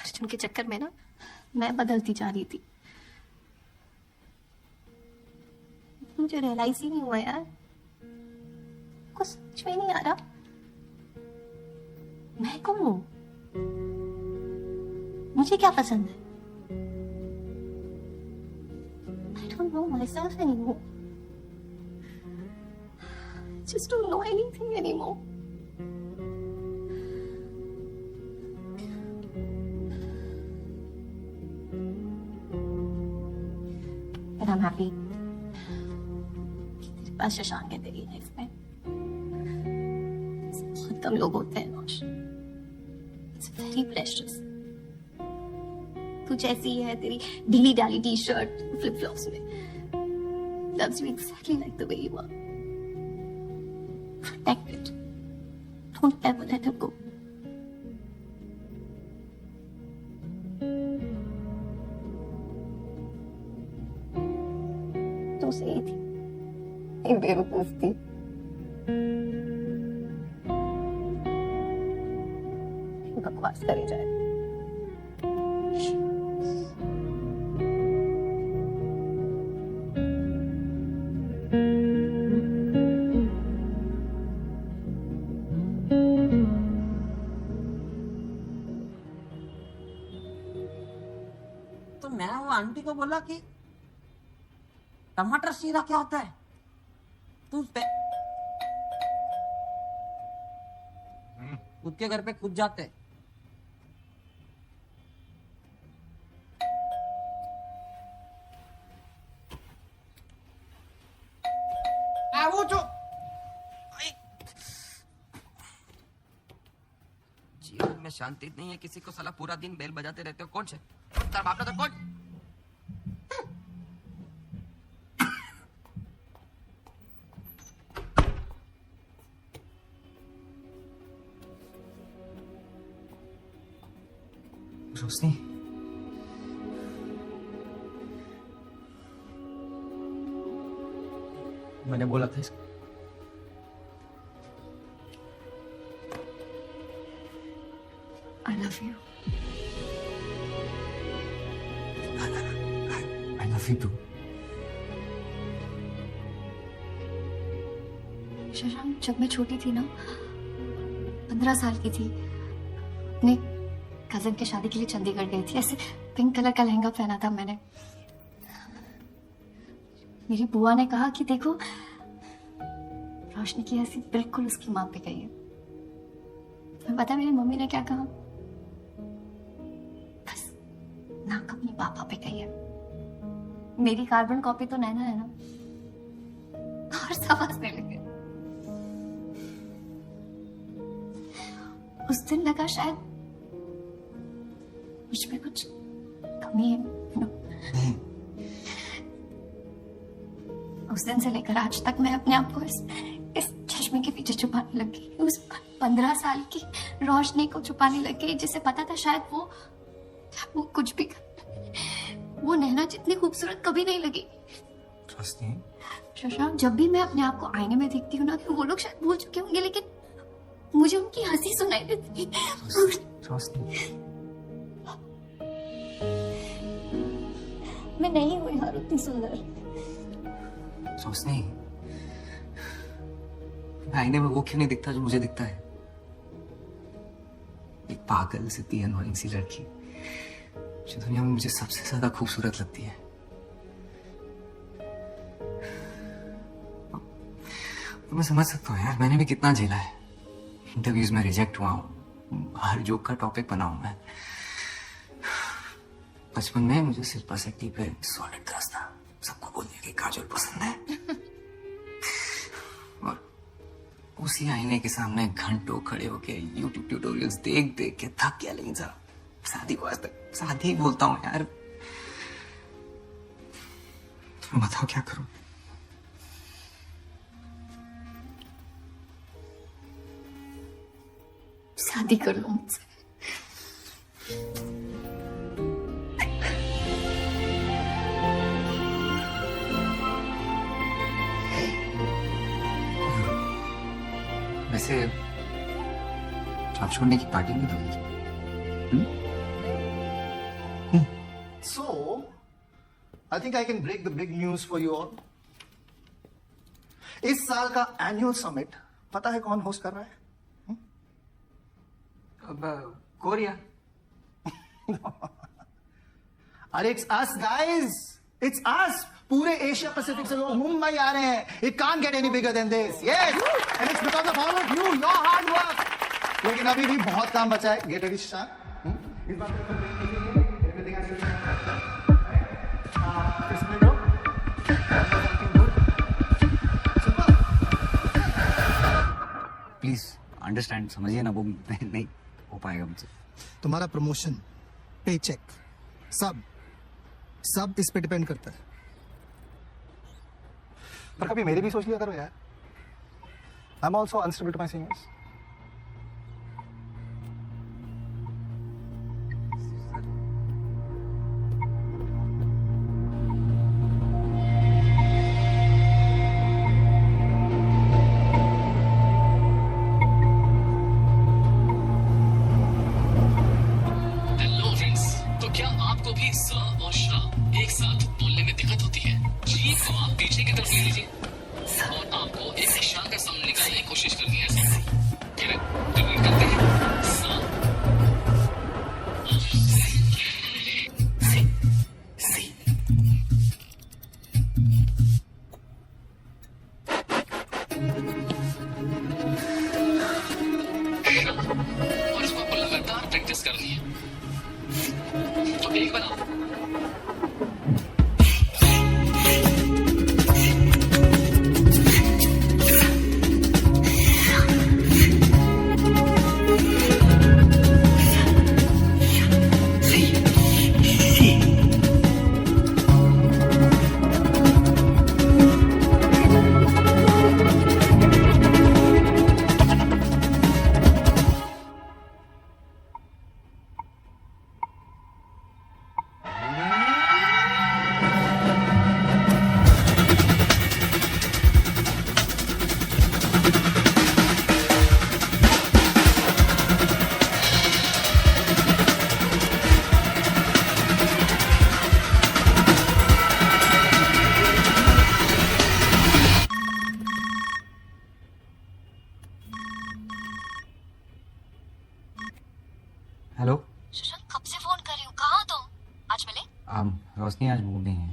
अर्जुन के चक्कर में ना मैं बदलती जा रही थी। मुझे रियलाइज ही नहीं हुआ यार, कुछ समझ में नहीं आ रहा मैं कौन हूं, मुझे क्या पसंद है। I don't know myself anymore. Just don't know anything anymore. But I'm happy. तेरे पास शशांक है तेरी लाइफ में। बहुत कम लोग होते हैं नौश। It's very precious. तू जैसी है, तेरी ढीली डाली टी शर्ट फ्लिप फ्लॉप्स में, loves you exactly like the way you are. Protect it. Don't ever let her go. तू सही थी, एक बेवकूफ थी। बकवास करे जाए। तो मैं वो आंटी को बोला कि टमाटर सीरा क्या होता है, तू उस पे खुद के घर पे खुद जाते। वो जो जीवन में शांति नहीं है किसी को, साला पूरा दिन बेल बजाते रहते हो। कौन से तेरा बाप तो कौन? रोशनी, मैंने बोला था इसको। I love you. I love you too. Shashank, जब मैं छोटी थी ना, 15 साल की थी, अपने कजन के शादी के लिए चंडीगढ़ गई थी। ऐसे पिंक कलर का लहंगा पहना था मैंने। मेरी बुआ ने कहा कि देखो, रोशनी की हंसी बिल्कुल उसकी माँ पे गई है। तुम्हें पता है मेरी मम्मी ने क्या कहा? बस नाक अपने पापा पे गई है। मेरी कार्बन कॉपी तो नैना है ना, और सब हंसने लगे। उस दिन लगा शायद मुझ में कुछ कमी है, you know? उस दिन से लेकर आज तक मैं अपने आप को इस चश्मे के पीछे छुपाने लगी, उस 15 साल की रोशनी को छुपाने लगी, जिसे पता था शायद वो कुछ भी कर, वो नैना जितनी खूबसूरत कभी नहीं लगी। शशांक, जब भी मैं अपने आप को आईने में देखती हूँ ना, तो वो लोग शायद भूल चुके होंगे, लेकिन मुझे उनकी हंसी सुनाई देती है। मैं नहीं हुई यार उतनी सुंदर। रोशनी, आईने में वो क्यों नहीं दिखता जो मुझे दिखता है? एक पागल सी अनोइंग सी लड़की जो दुनिया में मुझे सबसे ज्यादा खूबसूरत लगती है। तो मैं समझ सकता हूँ यार, मैंने भी कितना झेला है। इंटरव्यूज में रिजेक्ट हुआ हूँ, हर जोक का टॉपिक बना हूं मैं। बचपन में मुझे शिल्पा शेट्टी पे सॉलिड क्रश था, सबको बोलने की काजोल पसंद है। और उसी आईने के सामने घंटों खड़े होके यूट्यूब ट्यूटोरियल्स देख देख के थक गया। लेकिन साहब, शादी को आज तक शादी ही बोलता हूँ यार। तुम बताओ क्या करूं? शादी कर लो मुझसे। वैसे जॉब छोड़ने की पार्टी नहीं दोगी? So, I think I can break the big news for you all. इस साल का एनुअल समिट पता है कौन होस्ट कर रहा है? अब कोरिया। अरे it's us guys, it's us. पूरे एशिया पैसिफिक से लोग मुंबई आ रहे हैं। It can't get any bigger than this. Yes, and it's because of all of you, your hard work. लेकिन अभी भी बहुत काम बचा है। Get ready Shashank. इस बार everything has to be please understand, समझिए ना, वो नहीं हो पाएगा मुझसे। तुम्हारा प्रमोशन, पे चेक, सब इस पे डिपेंड करता है। पर कभी मेरी भी सोच लिया करो यार। I am also unstable to my seniors. Hello friends, तो क्या आपको भी स और श एक साथ बोलने में दिक्कत होती है? जी तो आप पीछे की तरफ ले लीजिए और आपको एक श का साउंड निकालने की कोशिश करनी है। ऐसे फिर रिपीट करते हैं स और सी। और इसको आपको लगातार प्रैक्टिस करनी है। तो एक बनाओ। हेलो। शशांक, कब से फोन कर रही हूँ, कहाँ हो तुम? आज मिले? रोशनी आज मूड नहीं है।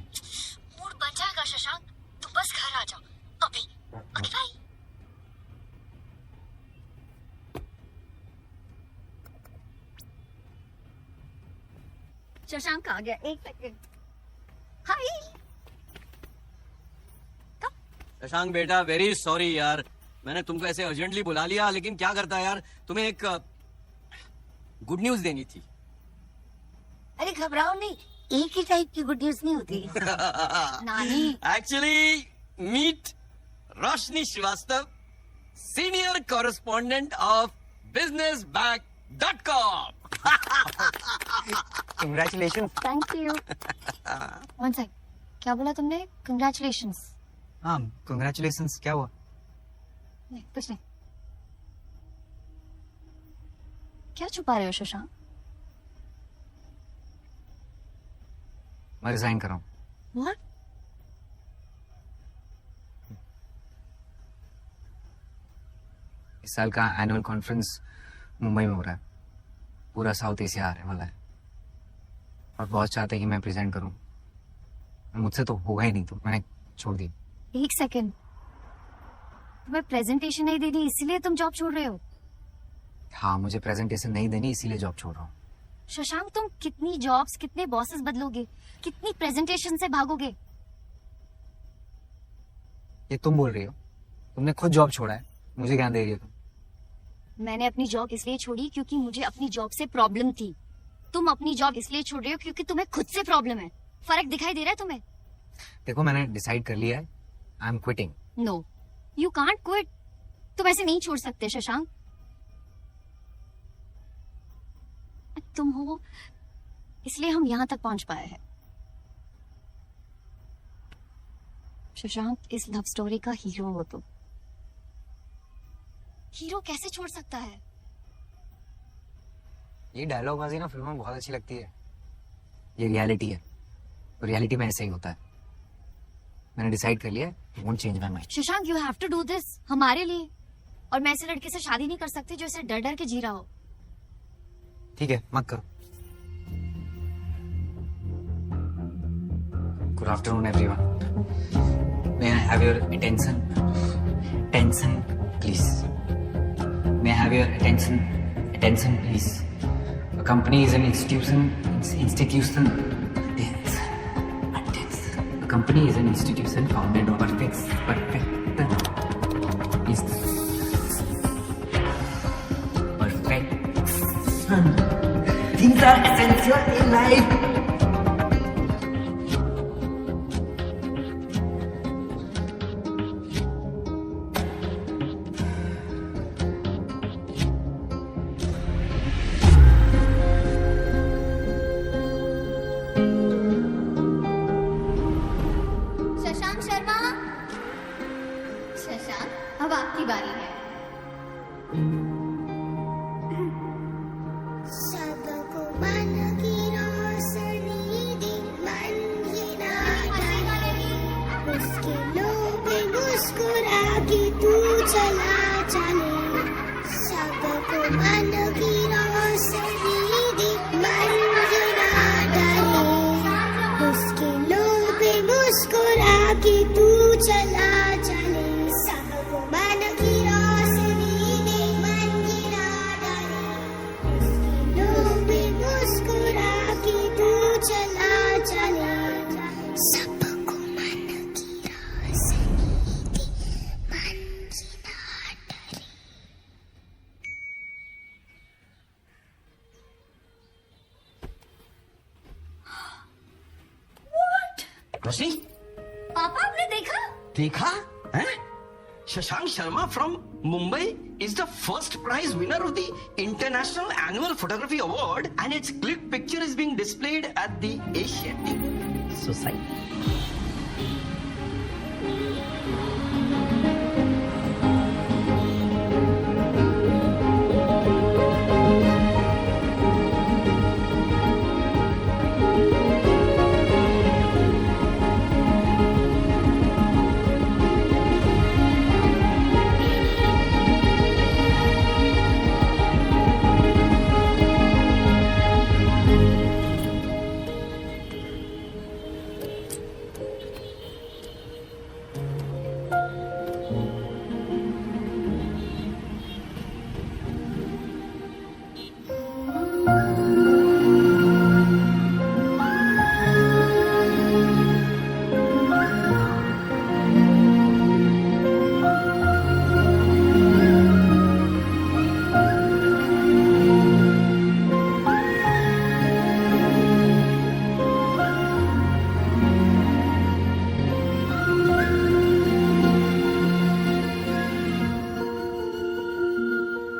मूड बन जाएगा शशांक, तुम बस घर आ जाओ अभी। Okay bye. शशांक आ गया, एक सेकंड। हाय। शशांक बेटा, वेरी सॉरी यार, मैंने तुमको ऐसे अर्जेंटली बुला लिया, लेकिन क्या करता है यार, तुम्हें एक गुड न्यूज देनी थी। अरे घबराओ नहीं, एक ही टाइप की गुड न्यूज नहीं होती। नानी। Actually meet Roshni Srivastava, senior correspondent of businessback.com। Congratulation. Thank you. One sec, क्या बोला तुमने? कंग्रेचुलेशंस। हाँ, कंग्रेचुलेशन। क्या हुआ? नहीं, कुछ नहीं। क्या छुपा रहे हो शशांक? मैं रिजाइन कर रहा हूँ। What? इस साल का एनुअल कॉन्फ्रेंस मुंबई में हो रहा है। पूरा साउथ एशिया आने वाला है और बहुत चाहते हैं कि मैं प्रेजेंट करूं। मुझसे तो होगा ही नहीं, तो मैंने छोड़ दी। एक सेकंड, तुम्हें प्रेजेंटेशन नहीं देनी इसीलिए तुम जॉब छोड़ रहे हो? हाँ, मुझे प्रेजेंटेशन नहीं देनी, इसीलिए जॉब छोड़ रहा हूँ। शशांक, तुम कितनी जॉब्स, कितने बॉसेस बदलोगे, कितनी प्रेजेंटेशन से भागोगे? ये तुम बोल रही हो? तुमने खुद जॉब छोड़ा है, मुझे क्या दे रही हो तुम? मैंने अपनी जॉब इसलिए छोड़ी क्योंकि मुझे अपनी जॉब से प्रॉब्लम थी। तुम अपनी जॉब इसलिए छोड़ रहे हो क्योंकि तुम्हें खुद से प्रॉब्लम है। फर्क दिखाई दे रहा है तुम्हें? देखो, मैंने डिसाइड कर लिया है, I am quitting. No, you can't quit. तुम ऐसे नहीं छोड़ सकते शशांक। तुम हो, इसलिए हम यहाँ तक पहुंच पाए हैं। शशांक, इस लव स्टोरी का हीरो हो तुम। हीरो कैसे छोड़ सकता है? ये डायलॉग बाजी ना फिल्मों में बहुत अच्छी लगती है। ये रियलिटी है, और रियलिटी में ऐसे ही होता है। मैंने डिसाइड कर लिया, won't change my mind. Shashank, you have to do this हमारे लिए। और मैं ऐसे लड़के से शादी नहीं कर सकती जो इसे डर डर के जी रहा हो। ठीक है, मत करो। Good afternoon everyone. May I have your attention? Attention, please. May I have your attention? Attention, please. A company is an institution. Institution. Attention. A company is an institution founded on perfect. Things are essential in life. Shashank Sharma, Shashank, अब आपकी बारी है। सबको मन की रोशनी दी, मन की नाटक, मुश्किलों पे मुस्कुरा के तू चला चले। सबको मन की रोशनी दी, मन की नाटक, मुश्किलों पे मुस्कुरा के तू चला चले। सबको मन की रोशनी दी, मन की नाटक, पे मुस्कुरा के तू चला चले। सबको मन की रोशनी दी, मन की नाटक। रोशनी, पापा, आपने देखा? देखा है? Shashank Sharma from Mumbai is the first prize winner of the International Annual Photography Award, and its click picture is being displayed at the Asiatic Society.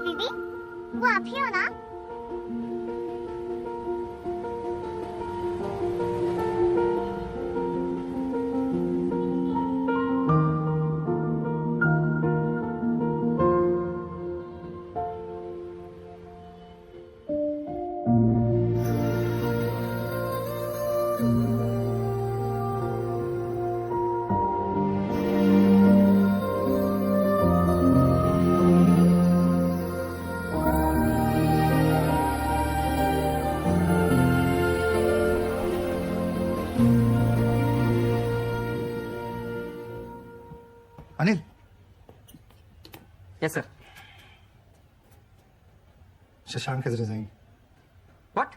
दीदी, वो आप ही हो ना? Anil, yes sir. Shashank has resigned. What?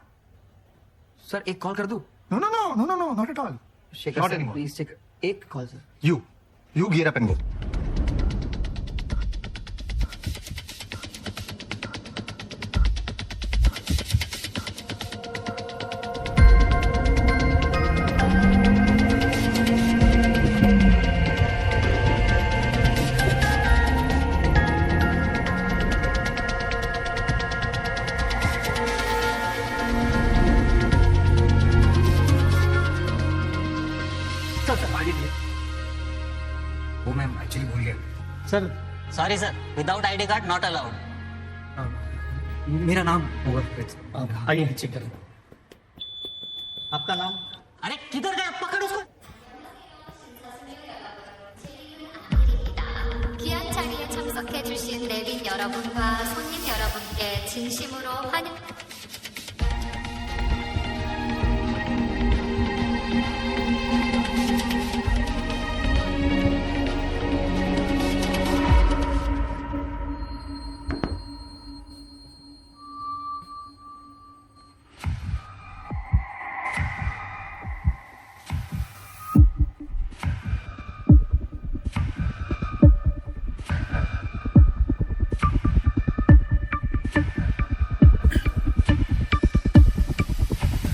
Sir, एक कॉल कर दूं? No, no, no, no, no, no, not at all. Shekhar Not sir, anymore. Please take एक call sir. You gear up and go. Sir sorry sir, without ID card not allowed. मेरा नाम होगा। आइए check करें। आपका नाम? अरे किधर गए, पकड़ उसको। 귀한 자리에 참석해주신 내빈 여러분과 손님 여러분께 진심으로 환영.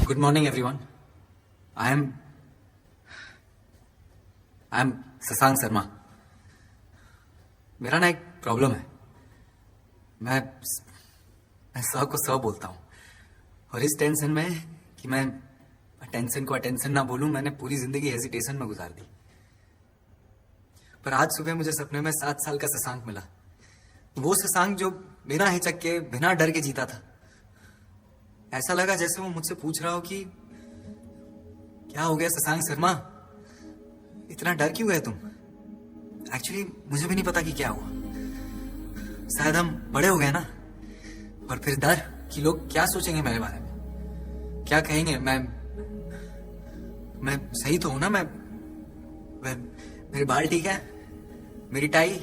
Good morning everyone. I am Shashank Sharma. मेरा ना एक प्रॉब्लम है, मैं सौ को सौ बोलता हूँ, और इस टेंशन में कि मैं टेंशन को अटेंशन ना बोलूं, मैंने पूरी जिंदगी हेजिटेशन में गुजार दी। पर आज सुबह मुझे सपने में 7 साल का शशांक मिला, वो शशांक जो बिना हिचक के बिना डर के जीता था। ऐसा लगा जैसे वो मुझसे पूछ रहा हो कि क्या हो गया शशांक शर्मा, इतना डर क्यों गए तुम। एक्चुअली मुझे भी नहीं पता कि क्या हुआ, शायद हम बड़े हो गए ना, और फिर डर कि लोग क्या सोचेंगे मेरे बारे में, क्या कहेंगे। मैं सही तो हूं ना, मैं मेरे बाल ठीक है, मेरी टाई,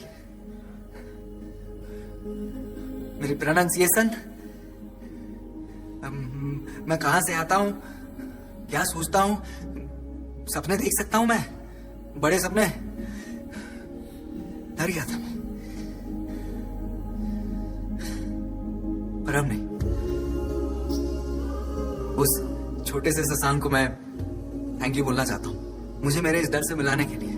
मेरी प्रोनाउंसिएशन, मैं कहां से आता हूं, क्या सोचता हूं, सपने देख सकता हूं मैं, बड़े सपने। डर गया था मैं, पर अब नहीं। उस छोटे से शशांक को मैं थैंक यू बोलना चाहता हूं, मुझे मेरे इस डर से मिलाने के लिए।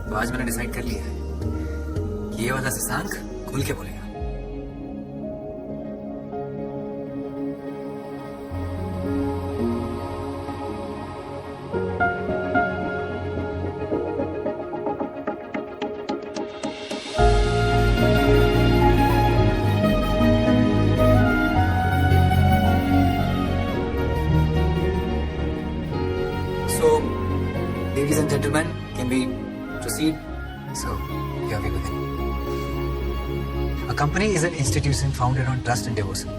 तो आज मैंने डिसाइड कर लिया है कि ये वाला शशांक खुल के बोलेगा। So, ladies and gentlemen, can we proceed? So, here we begin. A company is an institution founded on trust and devotion.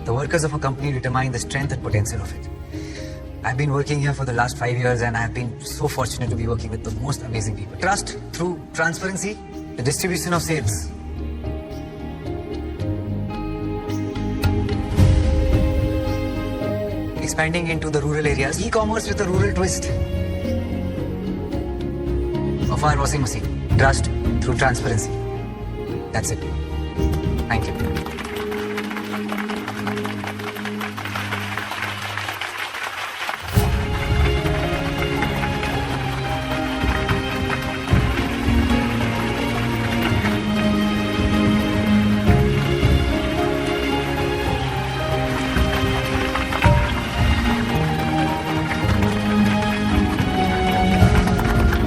The workers of a company determine the strength and potential of it. I've been working here for the last 5 years, and I've been so fortunate to be working with the most amazing people. Trust through transparency, the distribution of sales. Expanding into the rural areas, e-commerce with a rural twist. Of our washing machine, trust through transparency. That's it. Thank you.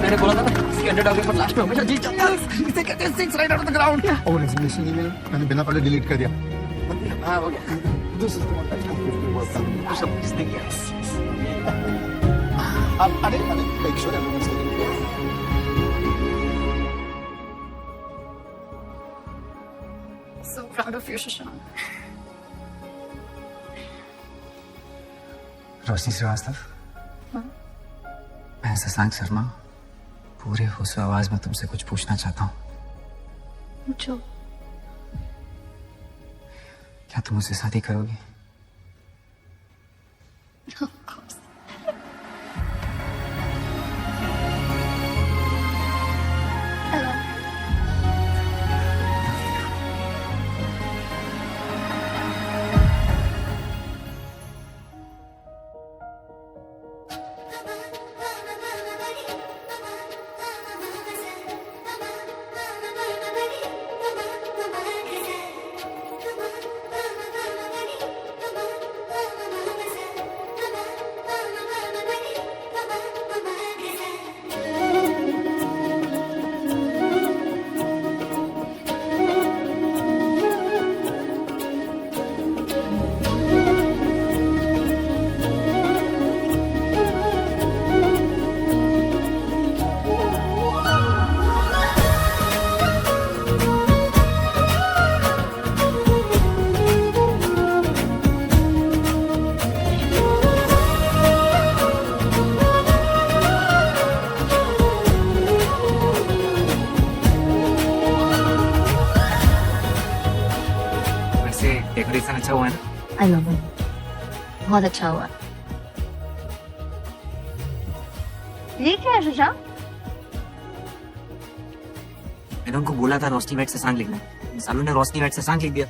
मैंने बोला था ना, इसके underdog पर last में हमेशा जीत जाता है। इसे कहते हैं six right out of the ground. और रेजिग्नेशन ईमेल मैंने बिना पढ़े डिलीट कर दिया। हाँ हो गया। This is the one that सब किसने किया। अब अरे make sure everyone is So proud of you, Shashank. रोशनी श्रीवास्तव, मैं शशांक शर्मा पूरे होशो आवाज में तुमसे कुछ पूछना चाहता हूँ। पूछो। क्या तुम मुझसे शादी करोगी? Of course. Hello. अच्छा हुआ है ना? आई लव यू, बहुत अच्छा हुआ। ये क्या है शीशा? मैंने उनको बोला था रोशनी वेट से सांग लिखना, सालों ने रोशनी वेट से सांग लिख दिया।